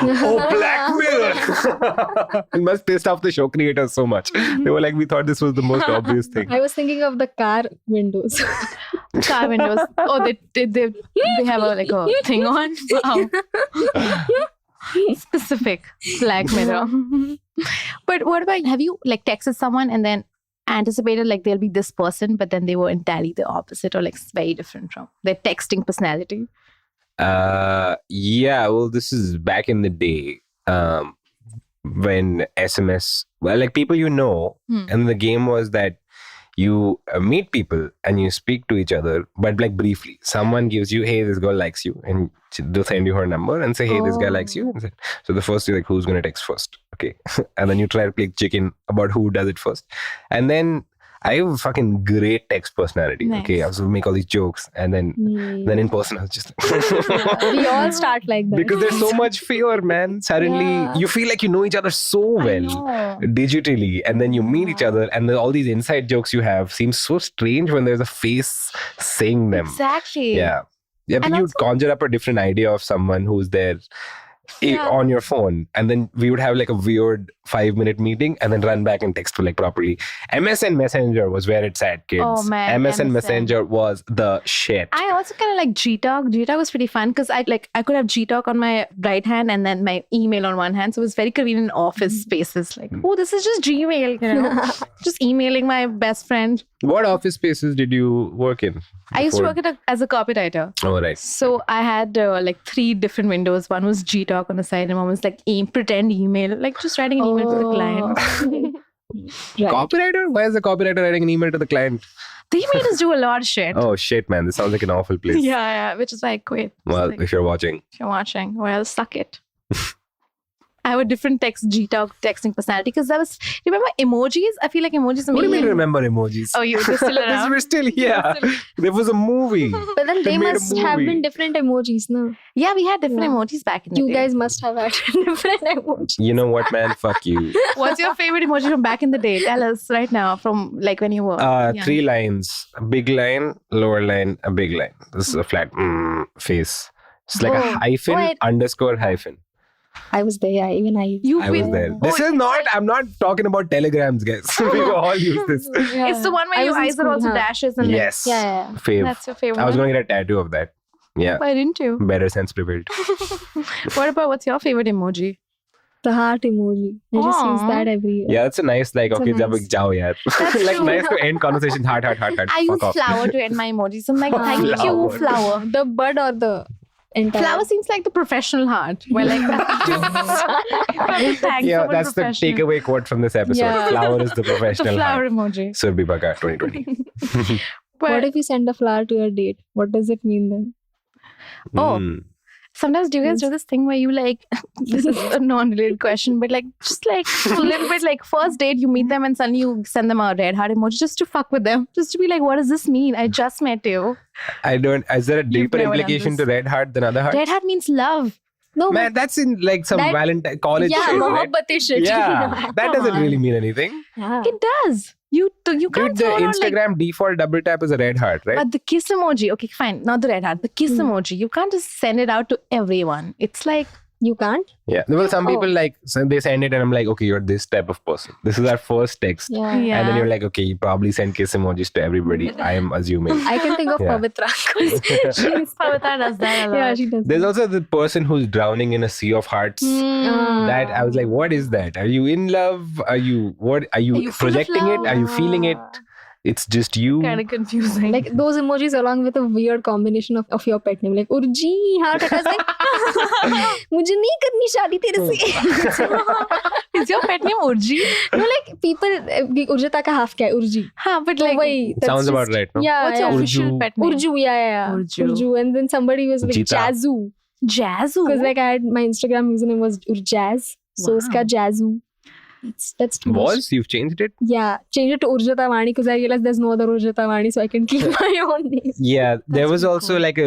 oh, Black Mirror! It must pissed off the show creators so much. They were like, we thought this was the most obvious thing. I was thinking of the car windows. Car windows. Oh, they have a thing on. Wow. Specific Black Mirror. But what about, have you like texted someone and then anticipated like they'll be this person, but then they were entirely the opposite or like very different from their texting personality? Yeah, well, this is back in the day when SMS, well, like people and the game was that you meet people and you speak to each other, but like briefly. Someone gives you, hey, this girl likes you, and they'll send you her number and say, hey, this guy likes you. And so the first is like, who's going to text first? Okay. And then you try to play chicken about who does it first. And then I have a fucking great text personality. Nice. Okay, I was make all these jokes, and then in person I was just like, we all start like that because there's so much fear, man. Suddenly you feel like you know each other so well digitally, and then you meet each other, and then all these inside jokes you have seem so strange when there's a face saying them. Exactly. Yeah, but you'd conjure up a different idea of someone who's there on your phone, and then we would have like a weird 5-minute meeting and then run back and text for like properly. MSN Messenger was where it's at, kids. Oh man, MSN Messenger was the shit. I also kind of like Gtalk. Gtalk was pretty fun because I could have Gtalk on my right hand and then my email on one hand, so it was very convenient in office spaces. Like, oh, this is just Gmail, you know, just emailing my best friend. What office spaces did you work in? I used to work as a copywriter. Oh, right. So I had like 3 different windows. One was Gtalk on the side, and one was like pretend email, like just writing an email to the client. Right. Copywriter? Why is a copywriter writing an email to the client? They made us do a lot of shit. Oh shit, man! This sounds like an awful place. Yeah, which is why I quit. Well, like, if you're watching, well, suck it. I have a different Gtalk texting personality because remember emojis? I feel like emojis are what do you mean mainly- remember emojis? Oh, they're still around? We're still here. There was a movie. But then they made a must have movie. been different emojis, no? Yeah, we had different emojis back in the You day. guys must have had different emojis. You know what, man? Fuck you. What's your favorite emoji from back in the day? Tell us right now from like when you were young. 3 lines. A big line, lower line, a big line. This is a flat face. It's like a hyphen, underscore hyphen. I was there, even I. I was there. This is not, I'm not talking about telegrams, guys. We all use this. It's the one where your eyes are also dashes and Yes. Yeah. Fave. that's your favorite I was one. going to get a tattoo of that. Yeah. Why didn't you? Better sense prevailed. What about what's your favorite emoji? The heart emoji. I just use Aw. that every year. Yeah, it's a nice, like, It's a okay, jab nice- jao yaar. Like, true. nice to end conversations. Heart. I use Fuck off. flower to end my emojis. I'm like, thank you, Flower. flower. The bud or the entire? Flower seems like the professional heart. Well, like, thanks, Yeah, someone that's the professional. takeaway quote from this episode. Yeah. Flower is the The professional flower heart. emoji. Surbi Baka 2020. But What if you send a flower to your date? What does it mean then? Oh. Mm. sometimes do you guys do this thing where you like, this is a non-related question, but like just like a little bit like first date, you meet them and suddenly you send them a red heart emoji just to fuck with them. Just to be like, what does this mean? I just met you. I don't. Is there a deeper never done implication to this. red heart than other heart? Red heart means love. No, Man, that's in like some That- Valentine college yeah, shit, right? mohabbati shit. Yeah, that doesn't on. really mean anything. Yeah. It does. You can't Dude, the throw it on, like, Instagram default double tap is a red heart, right? but the kiss emoji, okay, fine, not the red heart, the kiss emoji, you can't just send it out to everyone. It's like You can't? Yeah. Well, some Oh. people like, so they send it and I'm like, okay, you're this type of person. This is our first text. Yeah. And then you're like, okay, you probably send kiss emojis to everybody. I am assuming. I can think of Yeah. Pavitra. 'Cause she's Pavitra does that a lot. Yeah, she does. There's also the person who's drowning in a sea of hearts. That I was like, what is that? Are you in love? Are you Are you full of projecting it? love? Are you feeling it? It's just you. Kind of confusing. Like those emojis along with a weird combination of your pet name. Like Urji, heart attack. Like, मुझे नहीं करनी शादी तेरे से. Is your pet name Urji? No, like people, Urjita का half क्या है? Urji. हाँ, but So like, वही, that's Sounds about just- right, no? Yeah, what's yeah. your official Urju. pet name? Urju, yeah. Urju. And then somebody was like Urjita. Jazzu. Jazzu. Because like I had my Instagram username was Urjaz. So Wow. uska Jazzu. That's too much. Was? You've changed it? Yeah, change it to Urjita Wani because I realized there's no other Urjita Wani, so I can keep my own name. Yeah. There was pretty also cool. like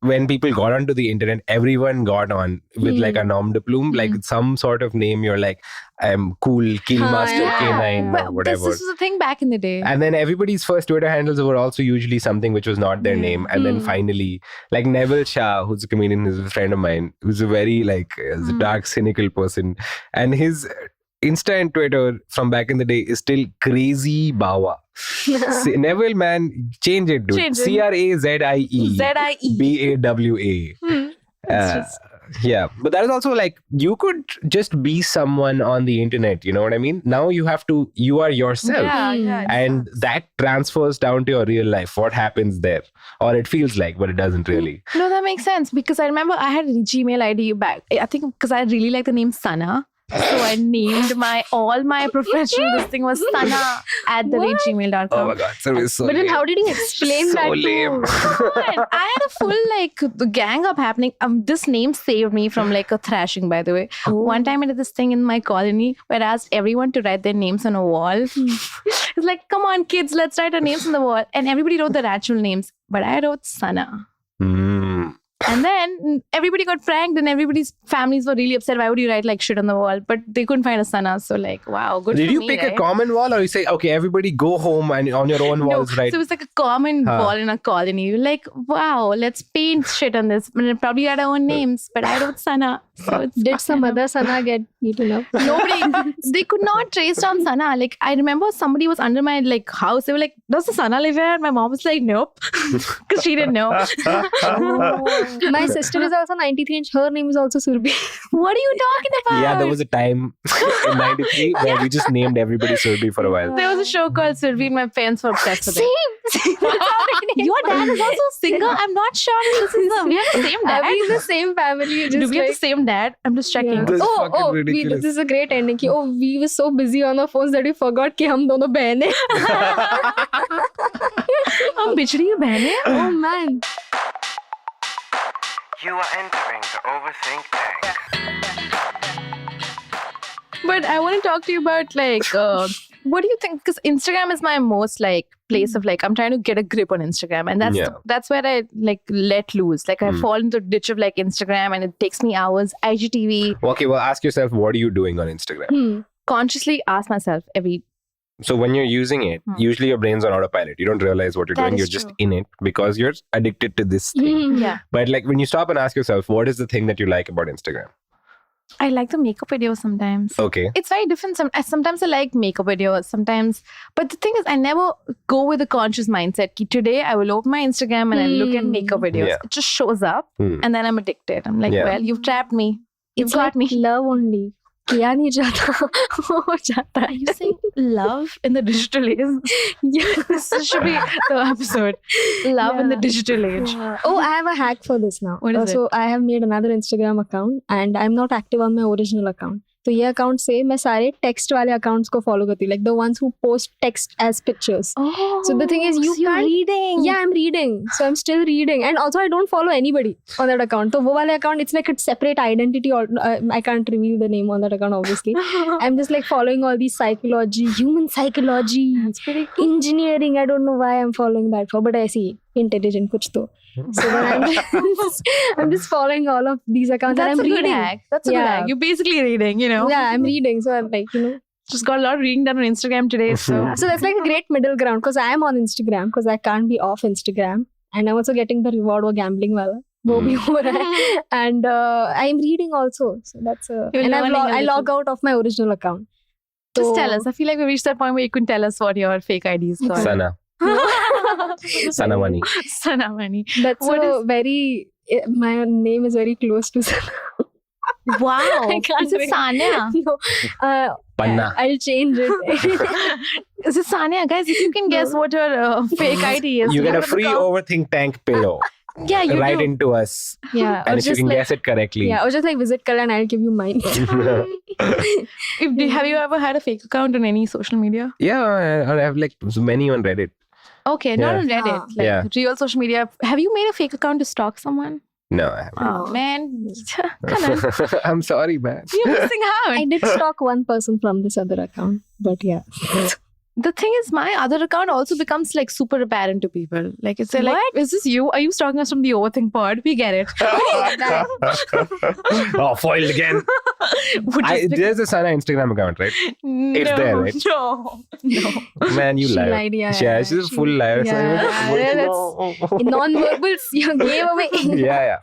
when people got onto the internet, everyone got on with like a nom de plume, like some sort of name. You're like, I'm cool, Killmaster, yeah. K9 Well, or whatever. This was a thing back in the day. And then everybody's first Twitter handles were also usually something which was not their name. And then finally, like Neville Shah, who's a comedian, who's a friend of mine, who's a very like dark, cynical person. And his Insta and Twitter from back in the day is still Crazy Bawa. Neville, man, change it, dude. Change it. CRAZIE. ZIE. BAWA. It's Yeah, but that is also like you could just be someone on the internet, you know what I mean? Now you are yourself. Yeah. And that transfers down to your real life. What happens there? Or it feels like, but it doesn't really. No, that makes sense because I remember I had a Gmail ID back. I think because I really like the name Sana. So I named all my professional, this thing was sana@gmail.com. Oh my God, so it's so But then lame. how did you explain So that lame. to... I had a full like gang up happening. This name saved me from like a thrashing, by the way. One time I did this thing in my colony where I asked everyone to write their names on a wall. It's like, come on, kids, let's write our names on the wall. And everybody wrote their actual names, but I wrote Sana. And then everybody got pranked and everybody's families were really upset. Why would you write like shit on the wall? But they couldn't find a Sana. So like, wow, good Did for you me, pick right? a common wall or you say, okay, everybody go home and on your own walls, right? So it was like a common wall in a colony. You're like, wow, let's paint shit on this. And it probably had our own names, but I wrote Sana. So it's Did some other Sana get eaten up? nobody, they could not trace down Sana. Like I remember somebody was under my like house. They were like, does the Sana live here? And my mom was like, nope, because she didn't know. My sister is also 93 and her name is also Surbi. What are you talking about? Yeah, there was a time in 93 where we just named everybody Surbi for a while. There was a show called Survi and my parents were obsessed with it. Same. Your dad is also a singer? I'm not sure if this is we have the same dad. Are we in the same family? Just Do we have the like, same dad? I'm just checking. yeah. This is fucking we, ridiculous. this is a great ending. Ki, we were so busy on our phones that we forgot कि हम दोनों बहन हैं. हम बिछड़ी हुई बहन हैं? Oh man. You are entering the Overthink tank. But I want to talk to you about like what do you think? Because Instagram is my most like place of like I'm trying to get a grip on Instagram, and that's where I like let loose. Like I fall into the ditch of like Instagram, and it takes me hours. IGTV. Okay, well, ask yourself, what are you doing on Instagram? Consciously ask myself every. So when you're using it, usually your brain's on autopilot. You don't realize what you're That doing. is You're just true. in it because you're addicted to this thing. Yeah, But like when you stop and ask yourself, what is the thing that you like about Instagram? I like the makeup videos sometimes. Okay. It's very different. Sometimes I like makeup videos. Sometimes, but the thing is, I never go with a conscious mindset. Ki today I will open my Instagram and I look at makeup videos. Yeah. It just shows up, and then I'm addicted. I'm like, Yeah. well, you've trapped me. It's got like me. love only. किया नहीं जाता हो जाता Are you saying love in the digital age? है. This should be the episode. Love in the digital age. Oh, I have a hack for this now. What is So I have made another Instagram account and I'm not active on my original account. तो ये account से मैं सारे text वाले accounts को follow करती हूँ, like the ones who post text as pictures. Oh, So the thing is, you you're can't- reading. Yeah, I'm reading. So I'm still reading. And also I don't follow anybody on that account. So वो वाले account, it's like a separate identity. I can't reveal the name on that account, obviously. I'm just like following all these psychology, human psychology, engineering. I don't know why I'm following that for, but I see intelligent kuch to. So then I'm just following all of these accounts That's and a I'm good reading. hack. That's a good Yeah. hack. You're basically reading, you know. Yeah, I'm reading. So I'm like, Just got a lot of reading done on Instagram today. So So that's like a great middle ground because I am on Instagram because I can't be off Instagram. And I'm also getting the reward or gambling wala. वो भी हो रहा है. And I'm reading also. So that's You're and learning a I little. log out of my original account. Just So- tell us. I feel like we reached that point where you can tell us what your fake ID is called. Sana. Sana Wani. Sana Wani. That's What a very. My name is very close to Sana. Wow. I can't Is it read. Sanya? No. Panna. I'll change it. Is it Sanya? Guys, if you can guess what your fake ID is. You get a have free account. Overthink tank pillow. Yeah, you Right do. into us. Yeah. And or if you just can like, guess it correctly. yeah, or just like visit Kal and I'll give you mine. Have you ever had a fake account on any social media? Yeah, I have like many on Reddit. Okay, not Yeah. on Reddit. Like Yeah. real social media. Have you made a fake account to stalk someone? No, I haven't. Oh, man. Kanan, I'm sorry, man. you're missing out. I did stalk one person from this other account, but yeah. The thing is, my other account also becomes like super apparent to people. Like, it's like, is this you? Are you stalking us from the Overthink pod? We get it. Oh, foiled again. There's a Sana Instagram account, right? It's there, right? No. Man, you She liar. lied, yeah, Yeah, she's a full liar. So In non-verbals, you gave away. yeah.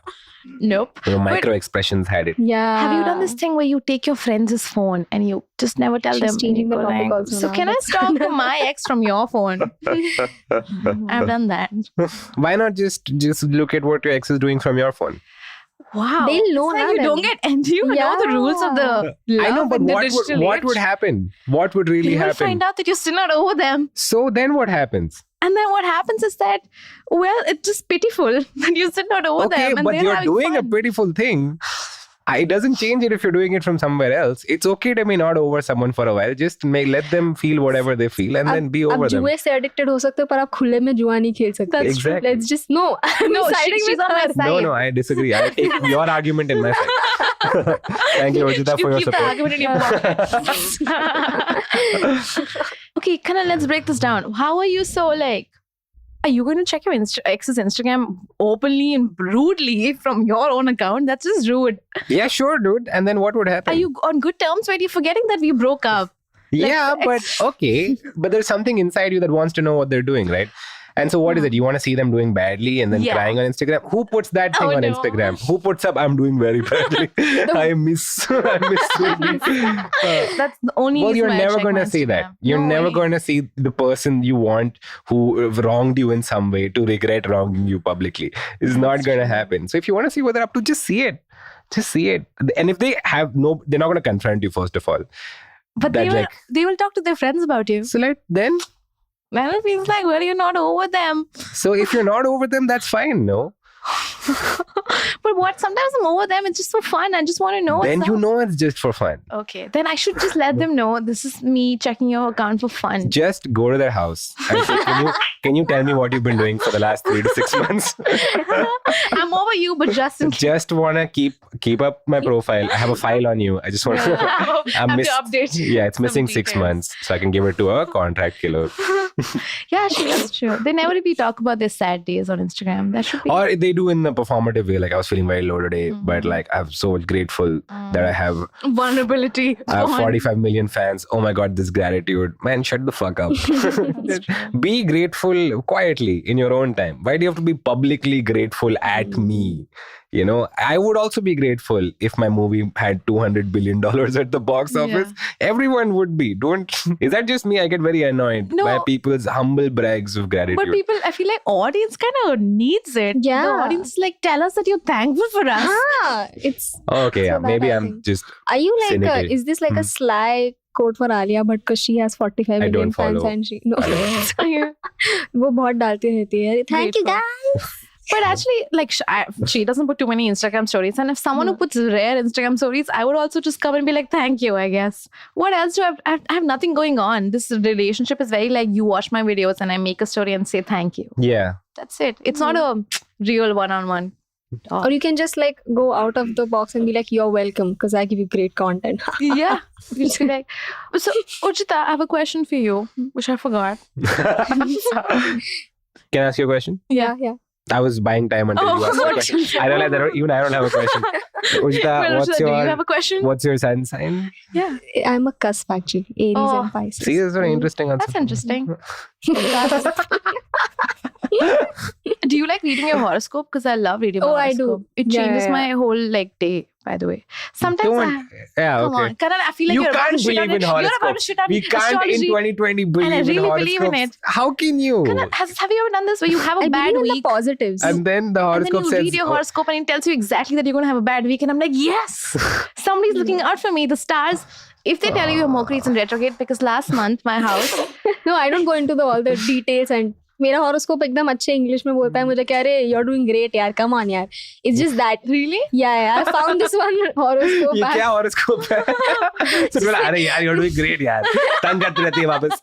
Nope. Micro expressions had it. Yeah. Have you done this thing where you take your friend's phone and you just never tell She's them? changing You the go topic like, also so now. can I stalk my ex from your phone? I've done that. Why not just look at what your ex is doing from your phone? Wow. They'll know It's like now you then. don't get and you know the rules of the love I know, but in the what digital what age. would happen? What would really You will happen? find out that you're still not over them. So then what happens? And then what happens is that, well, it's just pitiful that you're still not over Okay, them. And but they're you're having doing a fun. pitiful thing. It doesn't change it if you're doing it from somewhere else. It's okay to be not over someone for a while. Just let them feel whatever they feel and then be over आप them. जुए से addicted हो सकते हो पर आप खुले में जुआ नहीं खेल सकते. That's true. Exactly. Let's just no. I'm No, siding she's with on my her. side. No, I disagree. I take your argument in my side. Thank you, Urjita, for You your keep the support. argument in your pocket. Okay, Kanan, let's break this down. How are you so like, are you going to check your ex's Instagram openly and rudely from your own account? That's just rude. Yeah, sure, dude. And then what would happen? Are you on good terms when you're forgetting that we broke up? Yeah, but okay. But there's something inside you that wants to know what they're doing, right? And so what is it? You want to see them doing badly and then Yeah. crying on Instagram? Who puts that thing Oh, on no. Instagram? Who puts up, I'm doing very badly. I miss Sydney. That's the only Well, reason you're why I never check going my to see that. Instagram. You're No never way. going to see the person you want who wronged you in some way to regret wronging you publicly. It's not going to happen. So if you want to see what they're up to, just see it. Just see it. And if they have they're not going to confront you first of all. But That, they will talk to their friends about you. So then, Then it feels like, well, you're not over them. so if you're not over them, that's fine, no? But what? Sometimes I'm over them. It's just for fun. I just want to know. Then what's you up. know it's just for fun. Okay. Then I should just let them know this is me checking your account for fun. Just go to their house and say, can you tell me what you've been doing for the last 3 to 6 months? I'm over you, but just in case. Just want to keep up my profile. I have a file on you. I just want to... have to update. Yeah, it's some missing 6 details. months. So I can give it to a contract killer. Yeah, actually, that's true. They never really talk about their sad days on Instagram. That should be. Or they do in the performative way. Like, I was feeling very low today, but like, I'm so grateful that I have Vulnerability. I have on. 45 million fans. Oh my God, this gratitude. Man, shut the fuck up. Be grateful quietly in your own time. Why do you have to be publicly grateful at me? You know, I would also be grateful if my movie had $200 billion at the box office. Everyone would be. Is that just me? I get very annoyed by people's humble brags of gratitude. But people, I feel like audience kind of needs it. Yeah. The audience like tell us that you're thankful for us. It's Okay, yeah, so that maybe I I'm think. just... Are you like cynical. is this like a sly quote for Alia Bhatt because she has 45 I million don't fans follow. and she no वो बहुत डालती रहती है. Thank you guys. But actually, like she doesn't put too many Instagram stories. And if someone who puts rare Instagram stories, I would also just come and be like, thank you, I guess. What else do I have nothing going on. This relationship is very like you watch my videos and I make a story and say thank you. Yeah. That's it. It's not a real one-on-one. Or you can just like go out of the box and be like, you're welcome because I give you great content. Yeah. You just be like, so Urjita, I have a question for you, which I forgot. Can I ask you a question? Yeah. I was buying time until you asked the question. I realized that even I don't have a question. Urjita, Well, what's Urjita, do you have a question? what's your sun sign? Yeah. I'm a cusp actually. Aries and Pisces. See, this is an interesting answer. That's interesting. Do you like reading your horoscope? Because I love reading my I horoscope. do. It Yeah, changes yeah. my whole like day, by the way. Sometimes come on. Kanan, I feel like You you're about to can't shit on believe in it. You're about to horoscopes. shit on We can't astrology. in 2020 believe I in really horoscopes. believe in it. How can you? Kanan, have you ever done this where you have a I bad believe in the week? positives. And then the And horoscope then you says, read your horoscope and it tells you exactly that you're going to have a bad week. And I'm like, yes, somebody's looking out for me. The stars, if they tell you your Mercury is in retrograde, because last month my house, No, I don't go into all the details and मेरा horoscope एकदम अच्छे English में बोलता है मुझे क्या रे you're doing great यार come on यार it's just that really? yeah I found this one horoscope ये क्या horoscope है? तो बोला अरे यार you're doing great यार तंग करती रहती है वापस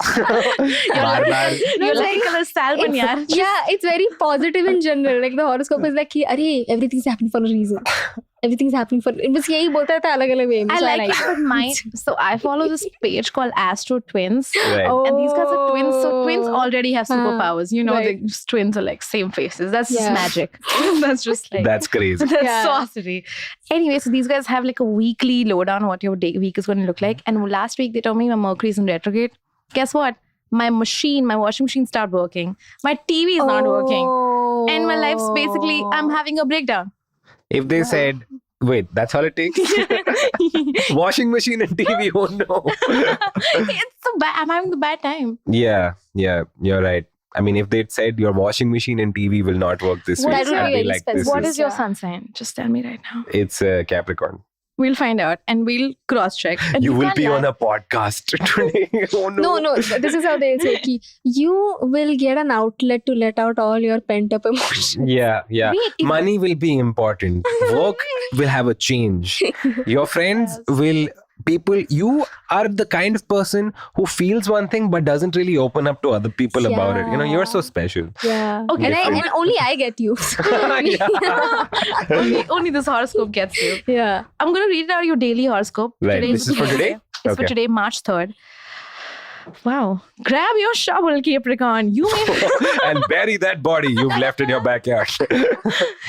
बार-बार You're like color salmon, yaar. yeah it's very positive in general like the horoscope is like कि अरे everything's happening for a reason everything's happening for बस यही बोलता रहता है अलग-अलग way में I so like it, but mine. So I follow this page called Astro Twins, Right. and these guys are twins. So twins already have superpowers. You know, Right. the twins are like same faces. That's just Yeah. magic. That's just like That's crazy. that's Yeah. sorcery. Anyway, so these guys have like a weekly lowdown on what your week is going to look like. And last week they told me my Mercury is in retrograde. Guess what? My washing machine started working. My TV is not working, and my life's basically I'm having a breakdown. If they said, wait, that's all it takes? Washing machine and TV, oh no. It's so bad. I'm having the bad time. Yeah, you're right. I mean, if they'd said your washing machine and TV will not work this What week, is your I'd be very like, specific? this What is your Yeah. sun sign? Just tell me right now. It's Capricorn. We'll find out and we'll cross check. You will be on a podcast today. Oh no. No, this is how they'll say ki, you will get an outlet to let out all your pent up emotions. Yeah. Wait, if- Money will be important. Work will have a change. Your friends will. You are the kind of person who feels one thing but doesn't really open up to other people about it. You know, you're so special. Yeah. Okay, And only I get you. only this horoscope gets you. Yeah. I'm going to read out your daily horoscope. Right. Today's This is for today? It's for Okay. today, March 3rd. Wow. Grab your shovel, Capricorn. You may And bury that body you've left in your backyard.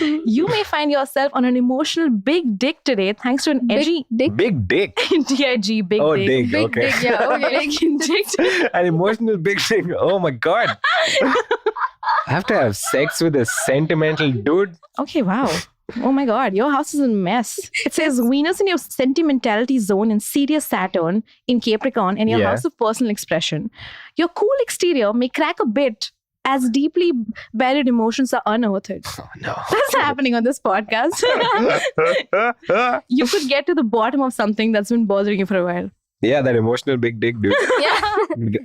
you may find yourself on an emotional big dick today thanks to an edgy Dick. Big dick. DIG big Oh, dick. dig. Big Okay. dick, yeah. Okay. Big dick. An emotional big thing. Oh my god. I have to have sex with a sentimental dude. Okay, wow. Oh my God, your house is a mess. It says Venus in your sentimentality zone and Sirius Saturn in Capricorn and your Yeah. house of personal expression. Your cool exterior may crack a bit as deeply buried emotions are unearthed. Oh no. That's happening on this podcast. You could get to the bottom of something that's been bothering you for a while. Yeah, that emotional big dick dude. Yeah.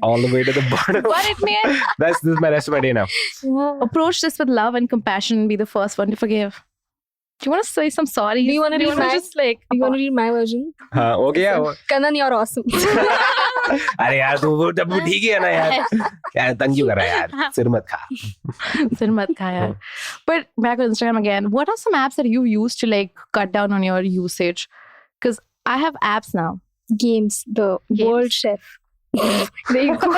All the way to the bottom. But it may This is my rest of my day now. Yeah. approach this with love and compassion and be the first one to forgive. Do you want to say some sorry? Do you wanna read my- just like You want to read my version? हाँ हो गया वो Kanan, you're awesome. अरे यार तू वो तब ठीक है ना यार यार तंग क्यों कर रहा है यार सिर मत खा Sir mat khaya. But back on Instagram again, what are some apps that you've used to like cut down on your usage? Because I have apps now. Games, the Games. World Chef. There you go.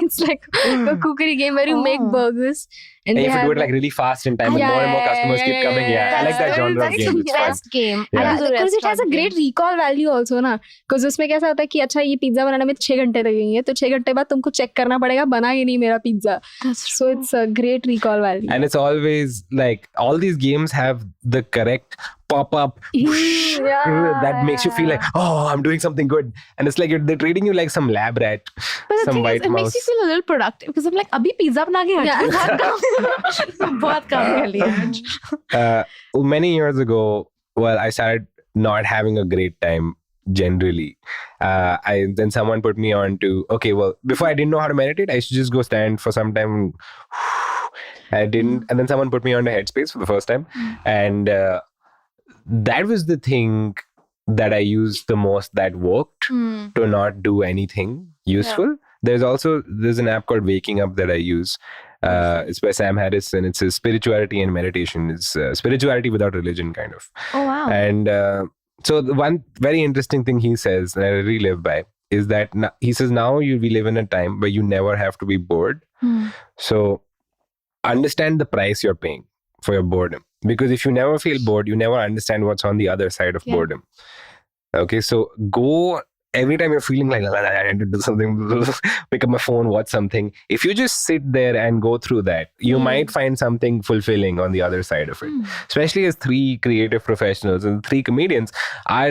It's like a cookery game where you make Oh. burgers and And they if you have do it like really fast in time and Yeah, more and more yeah, customers yeah, keep yeah, coming, yeah, yeah. I like that that's genre of That's game. the It's fun. best game. Yeah. I use a because it has a restaurant great game. recall value also ना because उसमें कैसा होता है कि अच्छा ये pizza बनाने में 6 घंटे लगेंगे तो 6 घंटे बाद तुमको चेक करना पड़ेगा बना ही नहीं मेरा pizza That's so it's a great recall value And it's always like all these games have the correct pop-up that makes you feel like, oh, I'm doing something good. And it's like they're treating you like some lab rat, But the some thing white is, it mouse. makes you feel a little productive because I'm like, अभी pizza बना के हट बहुत काम कर लिया आज. Many years ago, well, I started not having a great time generally. Then someone put me on to, okay, well, before I didn't know how to meditate, I used to just go stand for some time. I didn't. And then someone put me on a headspace for the first time. And that was the thing that I used the most that worked to not do anything useful. There's an app called Waking Up that I use. It's by Sam Harris and it's spirituality and meditation. It's spirituality without religion, kind of. Oh wow. And so the one very interesting thing he says, and I really live by, is that he says now we live in a time where you never have to be bored. So understand the price you're paying for your boredom. Because if you never feel bored, you never understand what's on the other side of boredom. Okay, so go every time you're feeling like I need to do something, pick up my phone, watch something. If you just sit there and go through that, you might find something fulfilling on the other side of it. Especially as 3 creative professionals and 3 comedians,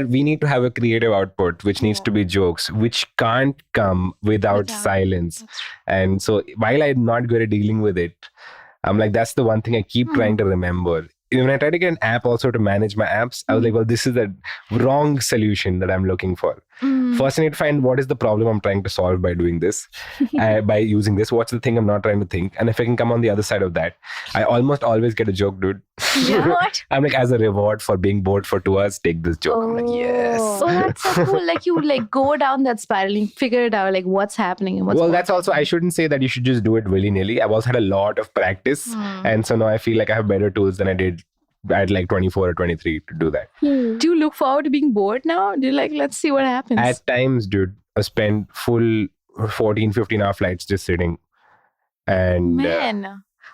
we need to have a creative output, which needs to be jokes, which can't come without silence. And so while I'm not good at dealing with it, I'm like, that's the one thing I keep trying to remember. When I try to get an app also to manage my apps, I was like, well, this is the wrong solution that I'm looking for. First, I need to find what is the problem I'm trying to solve by doing this, by using this. What's the thing I'm not trying to think? And if I can come on the other side of that, I almost always get a joke, dude. I'm like, as a reward for being bored for 2 hours, take this joke. I'm like, yes. Oh, that's so cool. Like you like go down that spiral and figure it out, like what's happening and what's Well, that's also, I shouldn't say that you should just do it willy-nilly. I've also had a lot of practice. And so now I feel like I have better tools than I did at like 24 or 23 to do that. Do you look forward to being bored now? Do you like, let's see what happens? At times, dude, I spend full 14, 15 hour flights just sitting. And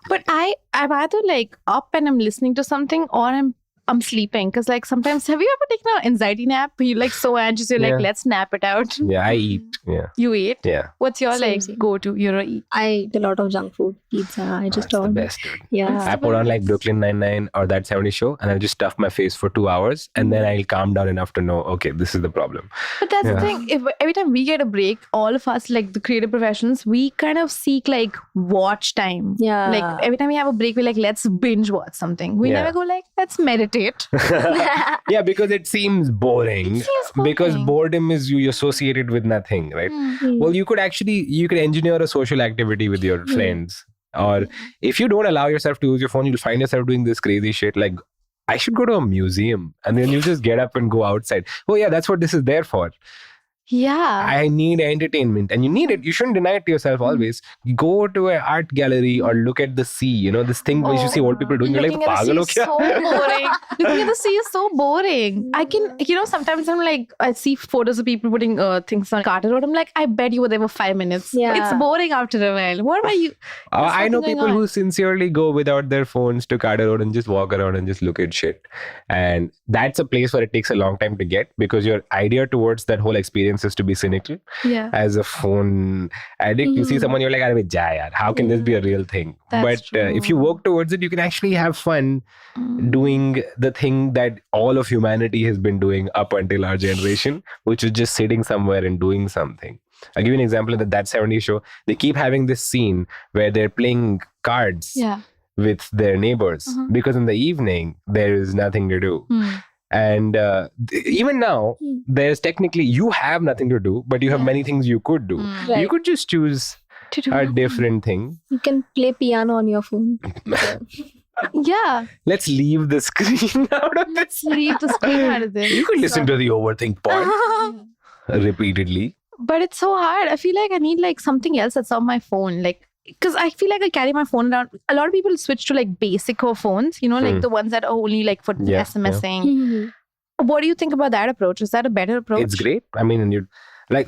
but I'm either like up and I'm listening to something or I'm sleeping. Because like sometimes, have you ever taken an anxiety nap? You're like so anxious, you're like, let's nap it out. Yeah, I eat. Yeah. You eat? Yeah. What's your Same. go-to? You're eat. I eat a lot of junk food, pizza. I just That's the order. best, dude. Yeah. I put on like Brooklyn Nine-Nine or That 70 Show and I'll just stuff my face for 2 hours and then I'll calm down enough to know, okay, this is the problem. But that's the thing. If every time we get a break, all of us, like the creative professionals, we kind of seek like watch time. Yeah. Like every time we have a break, we're like, let's binge watch something. We never go like, let's meditate. Yeah, because it seems boring. It seems boring. Because boredom is you associated with nothing, right? Well, you could engineer a social activity with your friends. Or if you don't allow yourself to use your phone, you'll find yourself doing this crazy shit like, I should go to a museum. And then you just get up and go outside. Oh yeah, that's what this is there for. Yeah. I need entertainment and you need it. You shouldn't deny it to yourself always. Go to an art gallery or look at the sea. You know, this thing which you see old people doing. You're like, Looking at the pagal ho sea is kya? so boring. Looking at the sea is so boring. I can, sometimes I'm like, I see photos of people putting things on Carter Road. I'm like, I bet you were there for 5 minutes. Yeah. It's boring after a while. What about you? I know something people going on. who sincerely go without their phones to Carter Road and just walk around and just look at shit. And that's a place where it takes a long time to get because your idea towards that whole experience is to be cynical. Yeah. As a phone addict, you see someone, you're like, "Arey jaa yaar, how can this be a real thing?" That's But if you work towards it, you can actually have fun doing the thing that all of humanity has been doing up until our generation, which is just sitting somewhere and doing something. I'll give you an example in That 70 Show. They keep having this scene where they're playing cards with their neighbors because in the evening, there is nothing to do. And even now, there's technically, you have nothing to do, but you have many things you could do. Right. You could just choose a different thing. You can play piano on your phone. Yeah. Let's leave the screen out of this. Leave the screen out of this. You could listen to the Overthink pod repeatedly. But it's so hard. I feel like I need like something else that's on my phone. Like, because I feel like I carry my phone around. A lot of people switch to like basic phones, like the ones that are only like for SMSing. What do you think about that approach? Is that a better approach? It's great. I mean,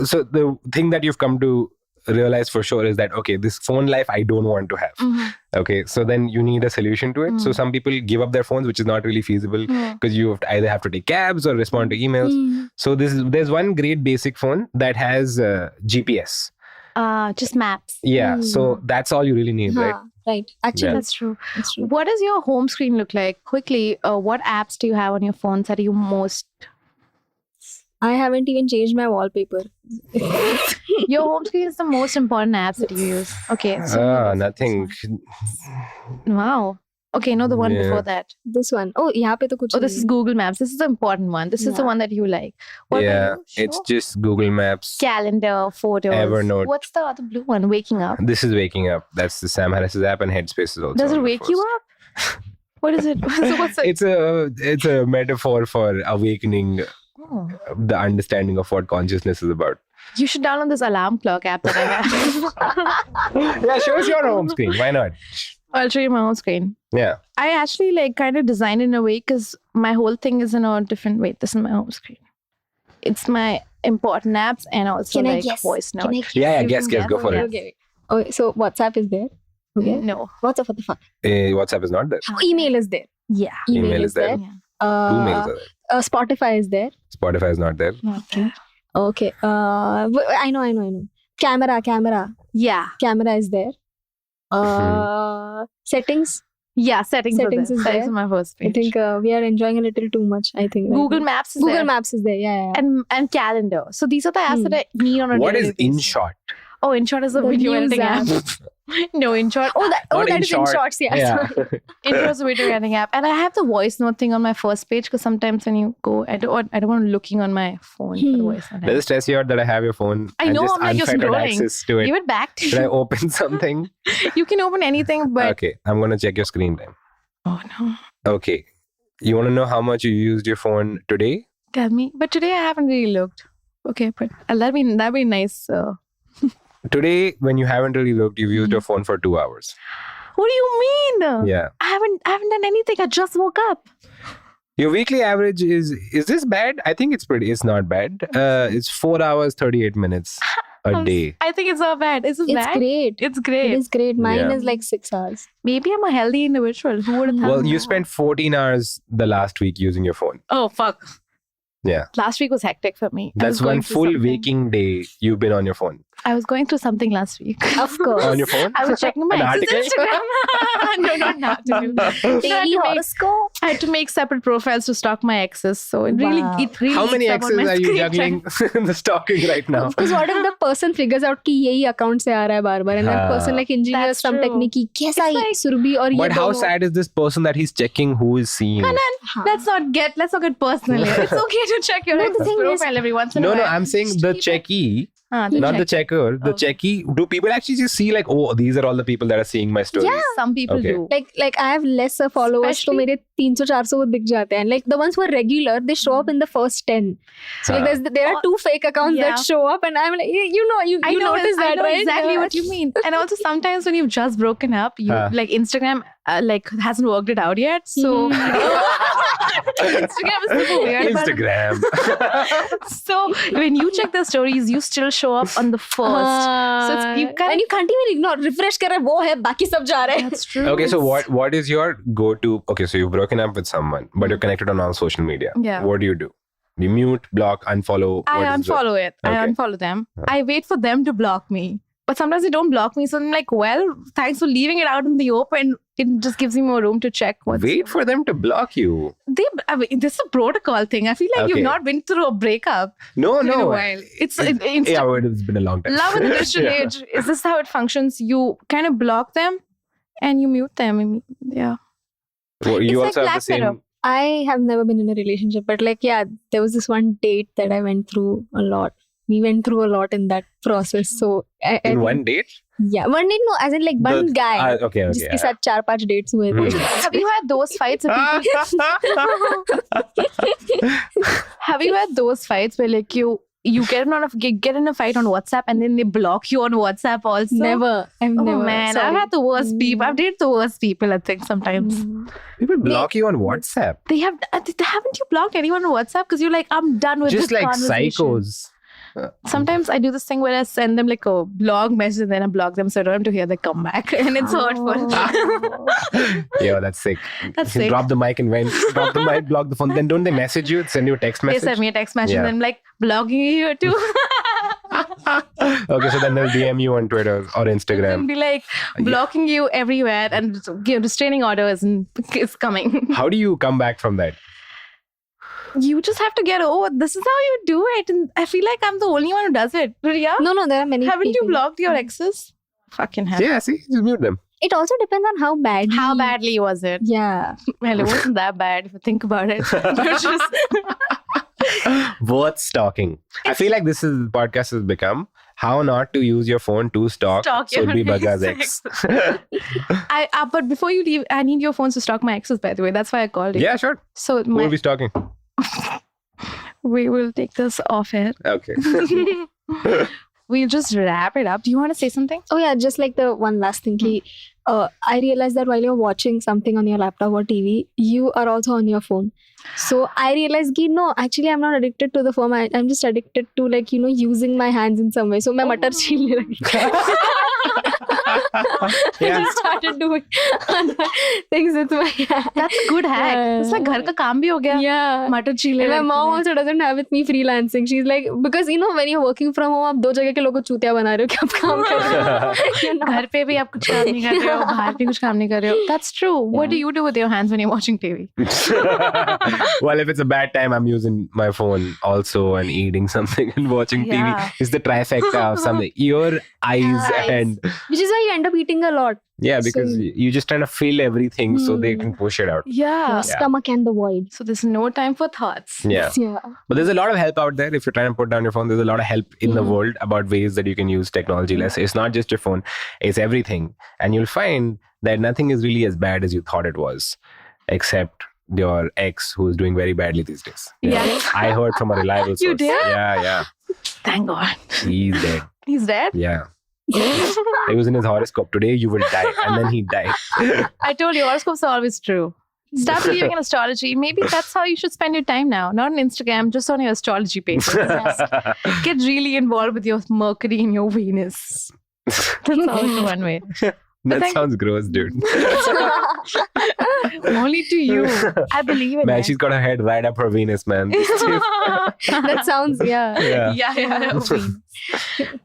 so the thing that you've come to realize for sure is that, okay, this phone life I don't want to have. Okay, so then you need a solution to it. So some people give up their phones, which is not really feasible because you either have to take cabs or respond to emails. So there's one great basic phone that has GPS. Just maps. Yeah, so that's all you really need, right? Right. Actually, Yeah. That's true. that's true. What does your home screen look like? Quickly, what apps do you have on your phones that you most... I haven't even changed my wallpaper. Your home screen is the most important apps that you use. Okay. Nothing. Wow. Okay, no, the one Yeah. before that. This one. Oh, यहाँ पे तो कुछ Oh, this नहीं is Google Maps. This is the important one. This is the Yeah. one that you like. What Yeah, about you? it's Sure. just Google Maps. Calendar, photos. Evernote. What's the other blue one? Waking up. This is Waking Up. That's the Sam Harris's app, and Headspace is also. Does it on my wake you phones. up? What is it? So what's it? It's a metaphor for awakening Oh. the understanding of what consciousness is about. You should download this alarm clock app that I have. Yeah, show us your home screen. Why not? I'll show you my home screen. Yeah. I actually like kind of designed it in a way because my whole thing is in a different way. This is my home screen. It's my important apps and also Can I like guess? voice note. Can I guess? Yeah, You guess, can go guess. for it. Okay. Oh, so WhatsApp is there. Okay. No. WhatsApp, what the fuck? WhatsApp is not there. Email is there. Yeah. Email is there. Yeah. Two mails are there. Spotify is there. Spotify is not there. Okay. Okay. I know. Camera. Yeah. Camera is there. Settings. Yeah, settings are Settings there. is Settings there. on my first page. I think we are enjoying a little too much. I think Google Maps is Google there. Maps is there. Yeah. And calendar. So these are the apps that I need on a What daily is basis. InShot? Oh, InShot is a The video news editing app. No, InShort. Not that is in InShort. shorts. Yeah. InShort is a video editing app, and I have the voice note thing on my first page because sometimes when you go, I don't want looking on my phone for the voice note. Does it stress you out that I have your phone? I and know, just I'm like, you're unfettered scrolling. access to it? Give it back to Should I you. open something? You can open anything, but Okay, I'm gonna check your screen time. oh no, Okay, you want to know how much you used your phone today? tell me. But today I haven't really looked. Okay, but that'd be nice. Today, when you haven't really looked, you've used your phone for 2 hours. What do you mean? Yeah. I haven't done anything. I just woke up. Your weekly average is this bad? I think it's not bad. It's 4 hours, 38 minutes a day. I think it's not bad. Is it It's bad? great. It's great. It is great. Mine Yeah. is like 6 hours. Maybe I'm a healthy individual. Who would have thought? Well, you spent 14 hours the last week using your phone. Oh fuck. Yeah. Last week was hectic for me. I was That's going one through full something. waking day you've been on your phone. I was going through something last week. Of course. On your phone? I was checking my An ex's article? Instagram. No, not an article. Daily horoscope. I had to make separate profiles to stalk my exes. So it Wow. really How many eats up on exes my are you screen juggling time. in the stalking right now? Because what if the person figures out कि यही account से आ रहा है बार-बार and that हाँ. person like engineers That's some true. technique कि कैसा It's he like- Surabhi और ये But how दोनों. sad is this person that he's checking who is seeing? Kanan, let's not get personal here. It's okay to check your No, the ex's thing is- profile every once in a No, while. I'm saying the checky, The not the check. checker. The Okay. checky. Do people actually just see like, oh, these are all the people that are seeing my stories? Yeah. Some people Okay. do. Like I have lesser followers तो Especially- मेरे 300-400 वो दिख जाते हैं. Like the ones who are regular, they show up in the first 10. So like there are 2 fake accounts Yeah. that show up and I'm like, you notice that, I know right? exactly Yeah. what you mean. And also sometimes when you've just broken up, you like Instagram like hasn't worked it out yet. So Instagram is super weird. but- Instagram. So when you check the stories, you still show up on the first. So it's, you and you can't even ignore. Refresh कर रहा है वो है बाकी सब जा रहे हैं. That's true. Okay, so what is your go-to? Okay, so you've broken up with someone, but you're connected on all social media. Yeah. What do? You mute, block, unfollow? I What is the- unfollow it. I Okay. unfollow them. I wait for them to block me. But sometimes they don't block me. So I'm like, well, thanks for leaving it out in the open. It just gives me more room to check what's... Wait for them to block you. I mean, this is a protocol thing. I feel like Okay. you've not been through a breakup No, in a no. while. It's Yeah, but it's been a long time. love in the digital Yeah. age. Is this how it functions? You kind of block them and you mute them. Yeah. Well, It's you like also have the Black Mirror. same. I have never been in a relationship, but like, yeah, there was this one date that I went through a lot. We went through a lot in that process. So, I In think- one date? yeah, one date, no, as in like one The- guy. Okay. जिसके साथ 4-5 dates हुए थे. Have you had those fights? Have you had those fights where like you get in a fight on WhatsApp and then they block you on WhatsApp also? Never. I've Oh never. man, Sorry. I've had the worst people. I've dated the worst people, I think, sometimes. People block you on WhatsApp. They have. Haven't you blocked anyone on WhatsApp? Because you're like, I'm done with Just this like conversation. psychos. Sometimes I do this thing where I send them like a blog message and then I block them so I don't have to hear the comeback. And it's hurtful. Yo, that's sick. That's You sick. drop the mic and went. Drop the mic, block the phone. Then don't they message you? Send you a text They message? send me a text message Yeah. and I'm like, blogging you too. Okay, so then they'll DM you on Twitter or And Instagram. be like, blocking you everywhere and restraining orders and it's coming. How do you come back from that? You just have to get over. This is how you do it. And I feel like I'm the only one who does it. Riya, No, there are many haven't you people. blocked your exes? Fucking hell. Yeah, see, just mute them. It also depends on how badly. How badly was it? Yeah. Well, it wasn't that bad if you think about it. You're just- Worth stalking. I feel like this podcast has become how not to use your phone to stalk your Surbhi Baga's ex. ex. But before you leave, I need your phones to stalk my exes, by the way. That's why I called you. Yeah, sure. So Who are we stalking? we will take this off air. Okay. We'll just wrap it up. Do you want to say something? Oh yeah, just like the one last thing. Ki, I realized that while you're watching something on your laptop or TV, you are also on your phone. So I realized ki, no, actually I'm not addicted to the phone. I'm just addicted to like, using my hands in some way. So मैं मटर छीलने लगी. I just started doing other things with my hand. That's a good hack. It's like घर का काम भी हो गया. Yeah. Matar chile. My mom also doesn't have with me freelancing. She's like, because you know when you're working from home, आप दो जगह के लोगों को चूतिया बना रहे हो कि आप काम कर रहे हो. घर पे भी आप कुछ काम नहीं कर रहे हो, बाहर भी कुछ काम नहीं कर रहे हो. That's true. What do you do with your hands when you're watching TV? Well, if it's a bad time, I'm using my phone also and eating something and watching Yeah. TV. It's the trifecta of something. Ear, eyes, and Which is why you end up eating a lot. yeah, because So- you just trying to fill everything so they can push it out. Yeah. Stomach and the void. So there's no time for thoughts. Yeah. Yeah. But there's a lot of help out there. If you're trying to put down your phone, there's a lot of help in the world about ways that you can use technology less. It's not just your phone, it's everything. And you'll find that nothing is really as bad as you thought it was, except your ex who's doing very badly these days. Yeah. I heard from a reliable source. You did? Yeah. Thank God. He's dead. He's dead? Yeah. It was in his horoscope. Today you will die. And then he died. I told you, horoscopes are always true. Start believing in astrology. Maybe that's how you should spend your time now. Not on Instagram, just on your astrology page. Get really involved with your Mercury and your Venus. That's always the one way. That think- sounds gross, dude. Only to you. I believe in Man, it. she's got her head right up her Venus, man. That sounds, yeah. Yeah. Venus.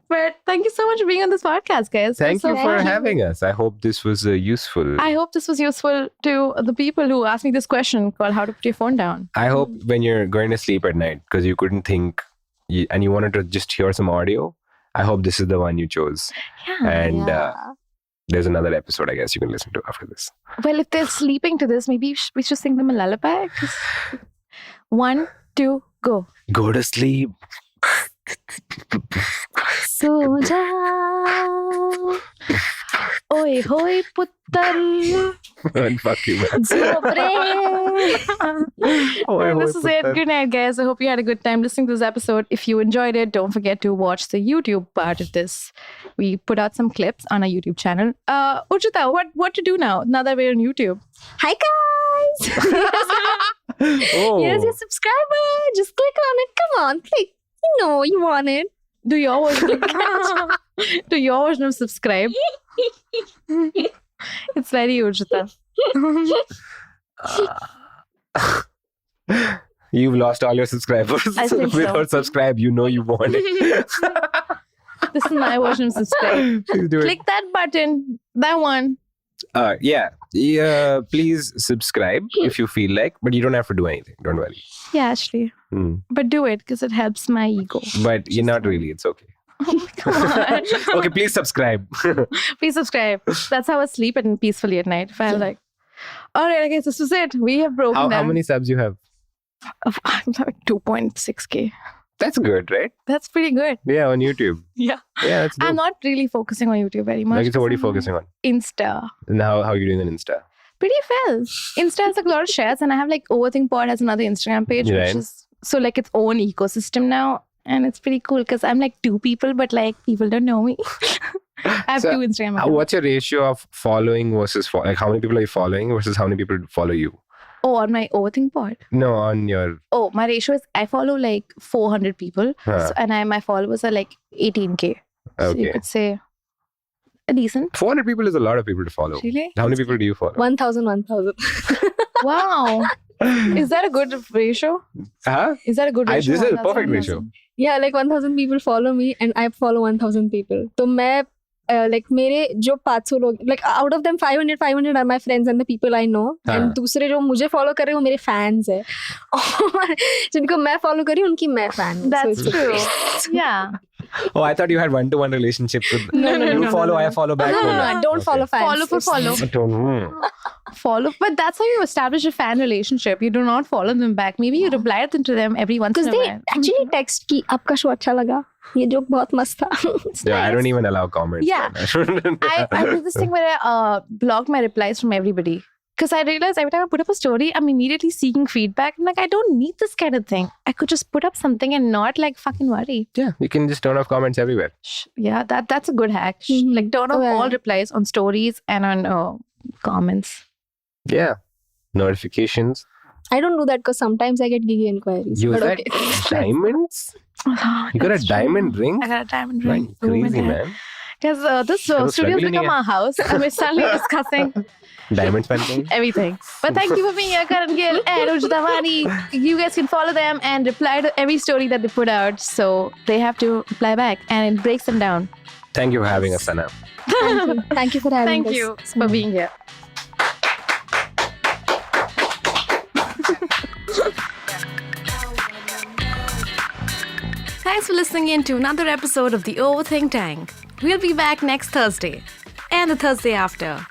But thank you so much for being on this podcast, guys. Thank So you for fun. having us. I hope this was useful. I hope this was useful to the people who asked me this question called how to put your phone down. I hope when you're going to sleep at night because you couldn't think and you wanted to just hear some audio, I hope this is the one you chose. Yeah. And there's another episode, I guess, you can listen to after this. Well, if they're sleeping to this, maybe we should sing them a lullaby. 1, 2, go. Go to sleep. So ja. Oi, hoi, puttar. And fuck you, man. And this is it. Good night, guys. I hope you had a good time listening to this episode. If you enjoyed it, don't forget to watch the YouTube part of this. We put out some clips on our YouTube channel. Urjita, what to do now that we're on YouTube? Hi guys. Oh. Here's your subscriber. Just click on it. Come on, click. You know you want it. Do your version of subscribe. It's very Urjita. You've lost all your subscribers. I think so. Without subscribe, you know you want it. This is my version of subscribe. Please do it. Click that button. That one. Yeah. Please subscribe if you feel like, but you don't have to do anything. Don't worry. Yeah, actually. But do it because it helps my ego. But you're not really. It's okay. Come on. Okay, please subscribe. Please subscribe. That's how I sleep peacefully at night. If I like, all right, I guess this was it. We have broken How down. many subs you have? I'm like 2.6K. That's good, right? That's pretty good. Yeah, on YouTube. Yeah. Yeah, that's I'm dope. not really focusing on YouTube very much. Like, so what are you because focusing on? I'm Insta. And how are you doing on Insta? Pretty well. Insta has like a lot of shares, and I have like Overthink Pod has another Instagram page, Right. which is so like its own ecosystem now. And it's pretty cool because I'm like 2 people, but like people don't know me. I have So, 2 Instagram accounts. What's your ratio of following versus like how many people are you following versus how many people follow you? Oh, on my Overthink Pod. No, on your Oh, my ratio is I follow like 400 people, Huh. so, and my followers are like 18K. So you Okay. could say a decent. 400 people is a lot of people to follow. Really? How many people do you follow? 1,000. Wow. Is that a good ratio? Huh? Is that a good ratio? This is a 1,000, perfect 1,000? ratio. Yeah, like 1,000 people follow me and I follow 1,000 people. So मैं like मेरे जो 500 लोग like out of them 500 are my friends and the people I know and हाँ. दूसरे जो मुझे follow कर रहे हैं वो मेरे fans है और जिनको मैं follow कर रही हूँ उनकी मैं fan हूँ. That's So it's true. Yeah. Oh, I thought you had one-to-one relationship with No, you follow, I follow back. No, no. I don't follow fans. Follow for follow. I don't know. Follow. But that's how you establish a fan relationship. You do not follow them back. Maybe you reply to them every once Because in a they while. actually text कि आपका show अच्छा लगा. ये joke बहुत मस्त था. It's Yeah, I nice. don't even allow comments. Yeah. man. I did this thing where I blocked my replies from everybody. Because I realized every time I put up a story, I'm immediately seeking feedback. I'm like, I don't need this kind of thing. I could just put up something and not like fucking worry. Yeah, you can just turn off comments everywhere. Yeah, that's a good hack. Mhm. Like turn off Oh, yeah. all replies on stories and on comments. Yeah. Notifications. I don't do that because sometimes I get giggy inquiries. You but that okay. diamonds? You got a That's true. diamond ring? I got a diamond Man, ring. crazy, Woman, man. Because this studio's struggling become here. our house and we're suddenly discussing Diamond spending. everything. But thank you for being here, Kanan Gill and Urjita Wani. You guys can follow them and reply to every story that they put out. So they have to reply back and it breaks them down. Thank you for having us, Sana. Thank you for having Thank us. you for being here. Thanks for listening in to another episode of the Overthink Tank. We'll be back next Thursday, and the Thursday after,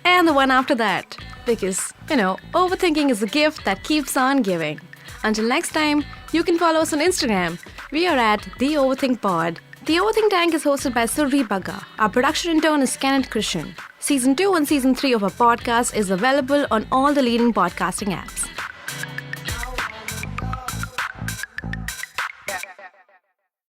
and the one after that. Because, overthinking is a gift that keeps on giving. Until next time, you can follow us on Instagram. We are at The Overthink Pod. The Overthink Tank is hosted by Surri Bagga. Our production intern is Kenneth Christian. Season 2 and Season 3 of our podcast is available on all the leading podcasting apps.